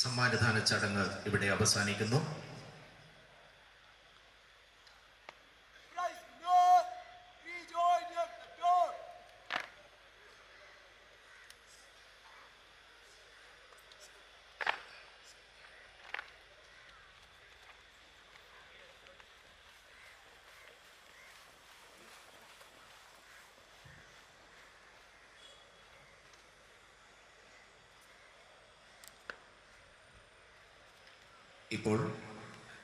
S2: സമ്മാനദാന ചടങ്ങ് ഇവിടെ അവസാനിക്കുന്നു. ഇപ്പോൾ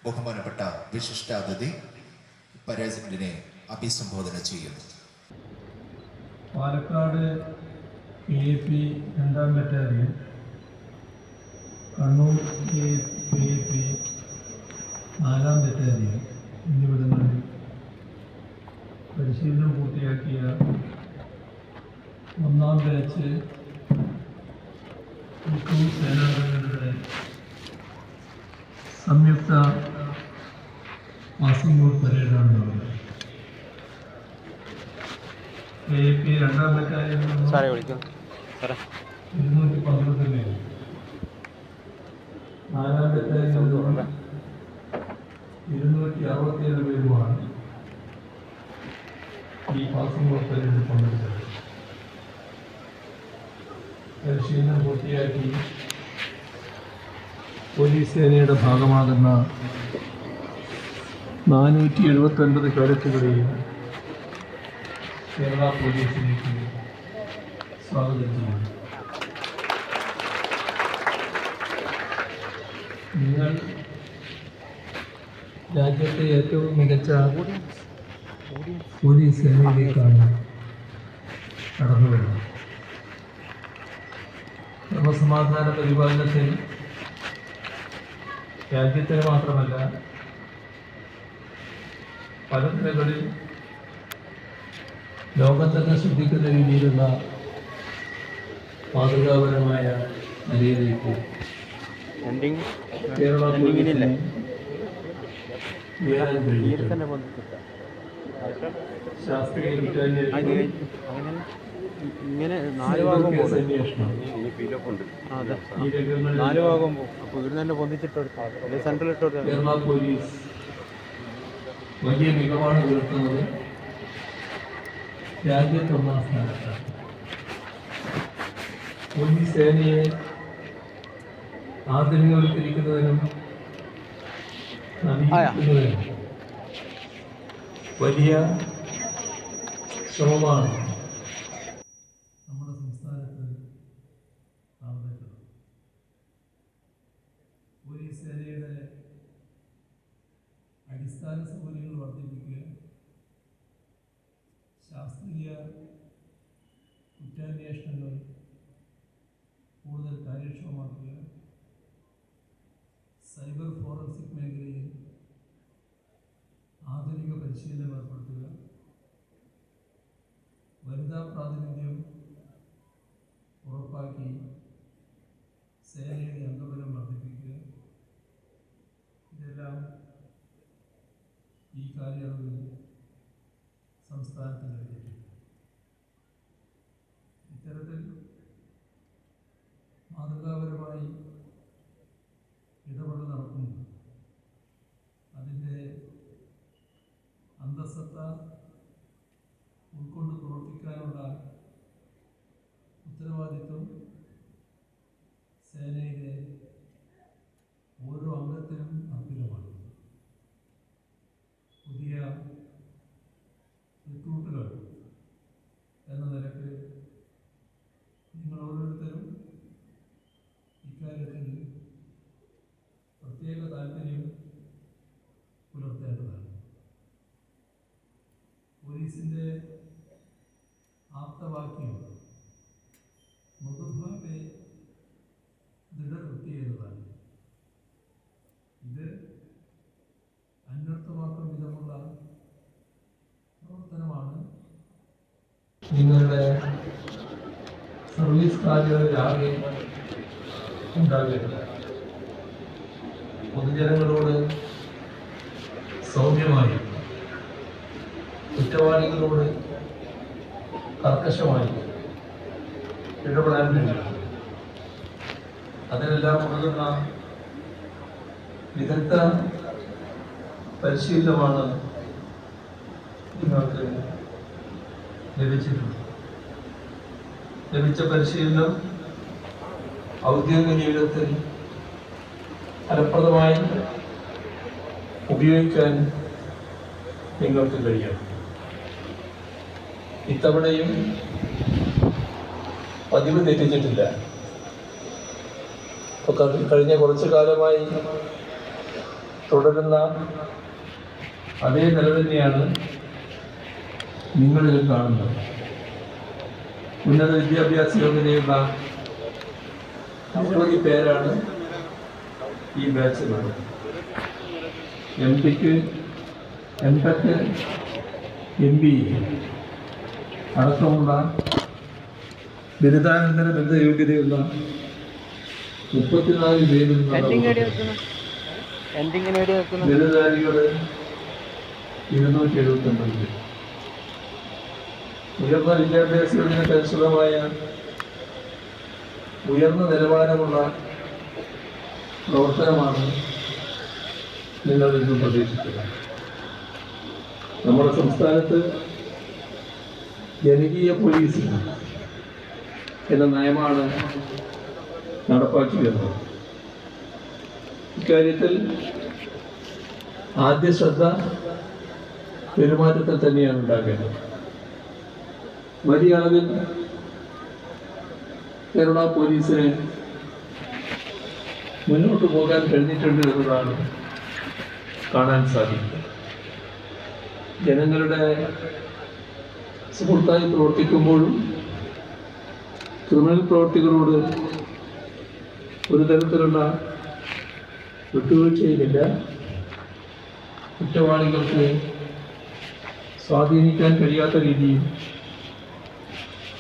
S2: ബഹുമാനപ്പെട്ട വിശിഷ്ടാതിഥി പരേസിനെ അഭിസംബോധന ചെയ്യുന്നു.
S4: പാലക്കാട് KP 2ാം ബറ്റാലിയൻ, കണ്ണൂർ KP 4ാം ബറ്റാലിയൻ എന്നിവിടങ്ങളിൽ പരിശീലനം പൂർത്തിയാക്കിയ 1ാം ബാച്ച് സേനാംഗങ്ങളുടെ സംയുക്ത പാസിംഗ് ഔട്ട് പരേഡാണ് നടന്നത്. KP 2ാം ബറ്റാലിയൻ 212 പേരും 4ാം ബറ്റാലിയൻ 267 പേരുമാണ് ഈ പാസിംഗ് ഔട്ട് പരേഡിൽ പങ്കെടുത്തത്. പരിശീലനം പൂർത്തിയാക്കി പോലീസ് സേനയുടെ ഭാഗമാകുന്ന 479 കേഡറ്റുകളെയും കേരള പോലീസിലേക്ക് സ്വാഗതം ചെയ്യുന്നു. നിങ്ങൾ രാജ്യത്തെ ഏറ്റവും മികച്ച പോലീസ് സേനയിലേക്കാണ് കടന്നു വരുന്നത്. ക്രമസമാധാന പരിപാലനത്തിൽ രാജ്യത്തിന് മാത്രമല്ല പല നിലകളിൽ ലോകത്തൊക്കെ ശ്രദ്ധിക്കുന്ന രീതിയിലുള്ള മാതൃകാപരമായ നിലയിലേക്ക് കേരള പോലീസിനെ ഉയരാൻ കഴിഞ്ഞിട്ടുണ്ട്. ശാസ്ത്രീയ കുറ്റാന്വേഷണം, കേസന്വേഷണം, കേരള പോലീസ് വലിയ മികവാണ് പുലർത്തുന്നത്. രാജ്യത്ത് ഒന്നാം സ്ഥാനത്താണ്. പോലീസ് സേനയെ ആധുനികവൽക്കരിക്കുന്നതിനും നവീകരിക്കുന്നതിനും വലിയ ശ്രമമാണ് നമ്മുടെ സംസ്ഥാനത്ത് നടന്നിട്ടുള്ളത്. പോലീസ് സേനയുടെ അടിസ്ഥാന സൗകര്യങ്ങൾ വർദ്ധിപ്പിക്കുക, ശാസ്ത്രീയ കുറ്റാന്വേഷണങ്ങൾ കൂടുതൽ കാര്യക്ഷമമാക്കുക, സൈബർ ഫോറൻസിക് മേഖലയിൽ ആധുനിക പരിശീലനം ഏർപ്പെടുത്തുക, വനിതാ പ്രാതിനിധ്യം ഉറപ്പാക്കി സേനയുടെ അംഗബലം വർദ്ധിപ്പിക്കുക, ഇതെല്ലാം ഈ കാലയളവിൽ സംസ്ഥാനത്ത് കഴിഞ്ഞിട്ടുണ്ട്. ഇത്തരത്തിൽ മാതൃകാപരമായി ഇടപെടൽ നടക്കുമ്പോൾ അതിൻ്റെ അന്തസത്ത ഉൾക്കൊണ്ട് പ്രവർത്തിക്കാനുള്ള ഉത്തരവാദിത്വം സേനയിലെ ഓരോ അംഗത്തിനും അർപ്പിതമാണ്. പുതിയ റിക്രൂട്ടുകൾ എന്ന നിലക്ക് നിങ്ങൾ ഓരോരുത്തരും ഇക്കാര്യത്തിൽ പ്രത്യേക താല്പര്യം പുലർത്തേണ്ടതാണ്. പോലീസിൻ്റെ ആപ്തവാക്യം മൃദുഭാവെ ദൃഢവൃത്തി എന്നതാണ്. ഇത് അന്വർത്ഥമാക്കും വിധമുള്ള പ്രവർത്തനമാണ് നിങ്ങളുടെ സർവീസ് കാലയളവിലാകെ ഉണ്ടാകേണ്ടത്. പൊതുജനങ്ങളോട് സൗമ്യമായി, കുറ്റവാളികളോട് കർക്കശമായി ഇടപെടാൻ കഴിയും. അതിനെല്ലാം ഉതകുന്ന വിദഗ്ധ പരിശീലനമാണ് നിങ്ങൾക്ക് ലഭിച്ചിട്ടുണ്ട്. ലഭിച്ച പരിശീലനം ഔദ്യോഗിക ജീവിതത്തിൽ ഫലപ്രദമായി ഉപയോഗിക്കാൻ നിങ്ങൾക്ക് കഴിയണം. ഇത്തവണയും പതിവ് തെറ്റിച്ചിട്ടില്ല. കഴിഞ്ഞ കുറച്ചു കാലമായി തുടരുന്ന അതേ നില തന്നെയാണ് നിങ്ങളിൽ കാണുന്നത്. ഉന്നത വിദ്യാഭ്യാസ യോഗ്യതയുള്ള നിരവധി പേരാണ് ഈ ബാച്ചിലുള്ളത്. MPക്ക്, MTech, MBA അടക്കമുള്ള ബിരുദാനന്തര ബിരുദയോഗ്യതയുള്ള 34 പേരിൽ ബിരുദധാരികൾ 279 പേർ. ഉയർന്ന വിദ്യാഭ്യാസത്തിന് അനുസൃതമായ ഉയർന്ന നിലവാരമുള്ള പ്രവർത്തനമാണ് നിങ്ങൾ ഇന്ന് പ്രതീക്ഷിക്കുന്നത്. നമ്മുടെ സംസ്ഥാനത്ത് ജനകീയ പോലീസ് എന്ന നയമാണ് നടപ്പാക്കി വരുന്നത്. ഇക്കാര്യത്തിൽ ആദ്യ ശ്രദ്ധ പെരുമാറ്റത്തിൽ തന്നെയാണ് ഉണ്ടാകേണ്ടത്. വലിയ അളവിൽ കേരള പോലീസിന് മുന്നോട്ട് പോകാൻ കഴിഞ്ഞിട്ടുണ്ട് എന്നതാണ് കാണാൻ സാധിക്കുന്നത്. ജനങ്ങളുടെ സുഹൃത്തായി പ്രവർത്തിക്കുമ്പോഴും ക്രിമിനൽ പ്രവർത്തികളോട് ഒരു തരത്തിലുള്ള വിട്ടുവീഴ്ചയിലില്ല. കുറ്റവാളികൾക്ക് സ്വാധീനിക്കാൻ കഴിയാത്ത രീതിയിൽ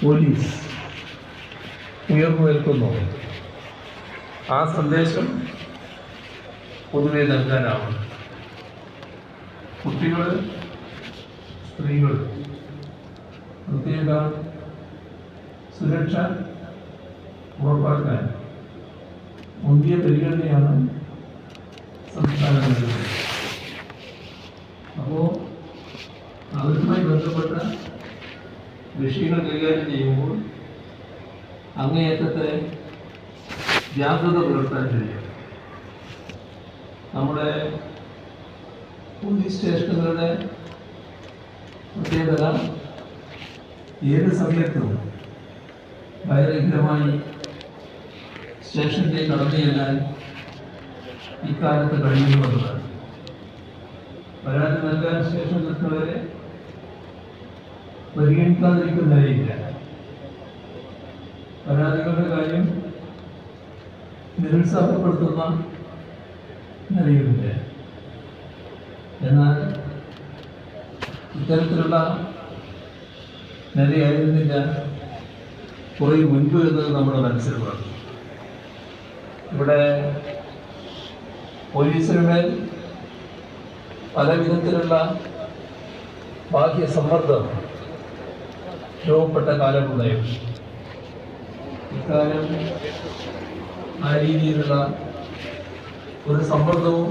S4: പോലീസ് ഉയർന്നു നിൽക്കുന്നു. ആ സന്ദേശം പൊതുവെ നൽകാനാവും. കുട്ടികൾ, സ്ത്രീകൾ പ്രത്യേക സുരക്ഷ ഉറപ്പാക്കാൻ മുന്തിയ പരിഗണനയാണ് സംസ്ഥാനം നൽകുന്നത്. അപ്പോൾ അവരുമായി ബന്ധപ്പെട്ട വിഷയങ്ങൾ കൈകാര്യം ചെയ്യുമ്പോൾ അങ്ങേയറ്റത്തെ ജാഗ്രത പുലർത്താൻ കഴിയും. നമ്മുടെ പോലീസ് സ്റ്റേഷനുകളുടെ പ്രത്യേകത ഏത് സമയത്തും ഭയരഹിതമായി സ്റ്റേഷനിലേക്ക് കടന്നു ചെല്ലാൻ ഇക്കാലത്ത് കഴിയുന്നതാണ്. പരാതി നൽകാൻ സ്റ്റേഷൻ എത്തുന്നവരെ പരിഗണിക്കാതിരിക്കുന്ന നിലയില്ല. പരാതികളുടെ കാര്യം നിരുത്സാഹപ്പെടുത്തുന്ന നിലയുമില്ല. എന്നാൽ ഇത്തരത്തിലുള്ള നിലയായിരുന്നില്ല കുറേ മുൻപ് എന്നത് നമ്മുടെ മനസ്സിൽ പറഞ്ഞു. ഇവിടെ പോലീസിനുമേൽ പല വിധത്തിലുള്ള ബാഹ്യ സമ്മർദ്ദം രൂപപ്പെട്ട കാലമുണ്ടായിരുന്നു. ഇക്കാലം ആ രീതിയിലുള്ള ഒരു സമ്മർദ്ദവും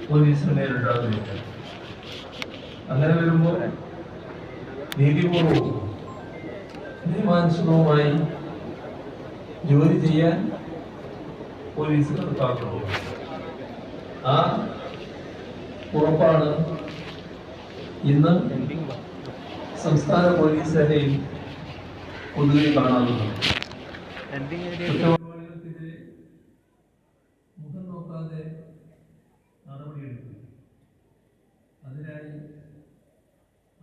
S4: പോലീസിന് നേരിടാതിരിക്കും. അങ്ങനെ വരുമ്പോൾ നീതിപൂർവവും നിയമാനുസൃതവുമായി ജോലി ചെയ്യാൻ പോലീസ് നടത്താറുള്ളൂ. ആ ഉറപ്പാണ് ഇന്ന് സംസ്ഥാന പോലീസ് സേനയിൽ പൊതുവെ കാണാറുള്ളത്. കുറ്റവാളികൾക്കെതിരെ മുഖം നോക്കാതെ നടപടിയെടുക്കും. അതിനായി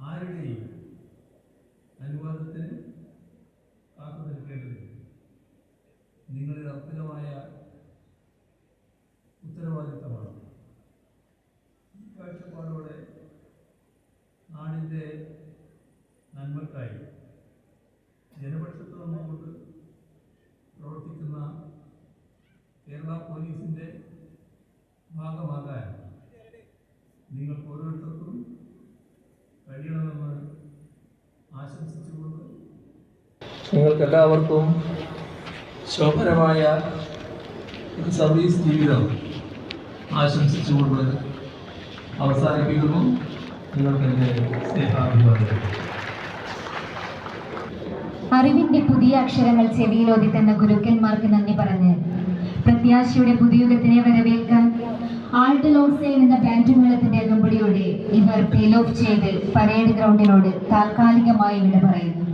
S4: ആരുടെയും അനുവാദത്തിന് കാത്തു നിൽക്കേണ്ടതില്ല. നിങ്ങളിൽ അർപ്പിതമായ ഉത്തരവാദിത്തമാണ്. ഈ കാഴ്ചപ്പാടോടെ നാടിൻ്റെ നന്മക്കായി ജനപക്ഷത്ത് നിന്നുകൊണ്ട് പ്രവർത്തിക്കുന്ന കേരള പോലീസിൻ്റെ ഭാഗമാകാൻ നിങ്ങൾക്ക് ഓരോരുത്തർക്കും കഴിയണമെന്ന് ആശംസിച്ചുകൊണ്ട് നിങ്ങൾക്കെല്ലാവർക്കും ശോഭനമായ ഒരു സർവീസ് ജീവിതം ആശംസിച്ചുകൊണ്ട് അവസാനിപ്പിക്കുന്നു. നിങ്ങൾക്കെൻ്റെ സ്നേഹാഭിവാദം.
S1: അറിവിന്റെ പുതിയ അക്ഷരങ്ങൾ ചെവിയിലോതി തന്ന ഗുരുക്കന്മാർക്ക് നന്ദി പറഞ്ഞ് പ്രത്യാശയുടെ പുതുയുഗത്തിനെ വരവേൽക്കാൻ ആൾട്ട് ലോസയിൽ എന്ന ബാൻഡ് മേളത്തിന്റെ അകമ്പടിയോടെ ഇവർ പേൽ ഓഫ് ചെയ്ത് പരേഡ് ഗ്രൗണ്ടിനോട് താൽക്കാലികമായി വിട പറയുന്നു.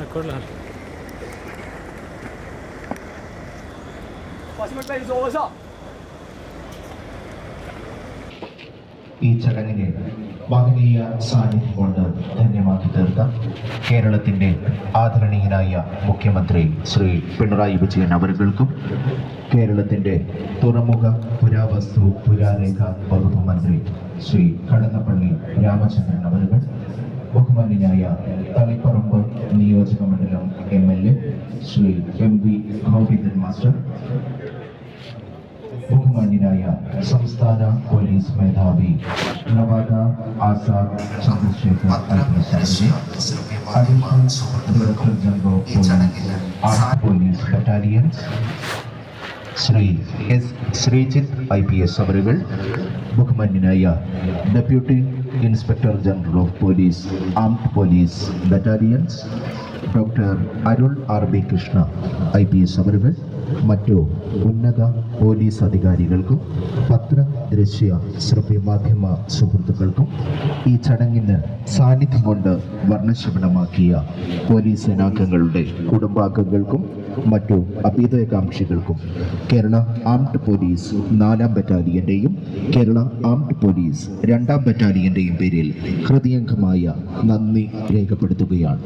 S2: ഈ ചടങ്ങിനെ മഹനീയ സാന്നിധ്യം കൊണ്ട് ധന്യമാക്കി തീർത്ത കേരളത്തിൻ്റെ ആദരണീയനായ മുഖ്യമന്ത്രി ശ്രീ പിണറായി വിജയൻ അവർക്കും കേരളത്തിൻ്റെ തുറമുഖ പുരാവസ്തു പുരാരേഖ വകുപ്പ് മന്ത്രി ശ്രീ കടന്നപ്പള്ളി രാമചന്ദ്രൻ അവർകൾ, ബഹുമാന്യനായ തളിപ്പറമ്പ് നിയോജക മണ്ഡലം MLA Shri MV Govindan master, ബഹുമാന്യനായ സംസ്ഥാന പോലീസ് മേധാവി Ravada Azad Chandrasekhar director general of police battalion Shri S. Sreejith IPS അവരുകൾ, ബഹുമാന്യനായ deputy inspector general of police armed police battalions doctor Arul RB Krishna IPS അവരുകൾ, മറ്റു ഉന്നത പോലീസ് അധികാരികൾക്കും പത്ര ദൃശ്യ ശ്രവ്യമാധ്യമ സുഹൃത്തുക്കൾക്കും ഈ ചടങ്ങിന് സാന്നിധ്യം കൊണ്ട് വർണ്ണശബളമാക്കിയ പോലീസ് സേനാംഗങ്ങളുടെ കുടുംബാംഗങ്ങൾക്കും മറ്റു അഭ്യുദയകാംക്ഷികൾക്കും കേരള ആംഡ് പോലീസ് 4ാം ബറ്റാലിയൻ്റെയും കേരള ആംഡ് പോലീസ് 2ാം ബറ്റാലിയൻ്റെയും പേരിൽ ഹൃദയംഗമായ നന്ദി രേഖപ്പെടുത്തുകയാണ്.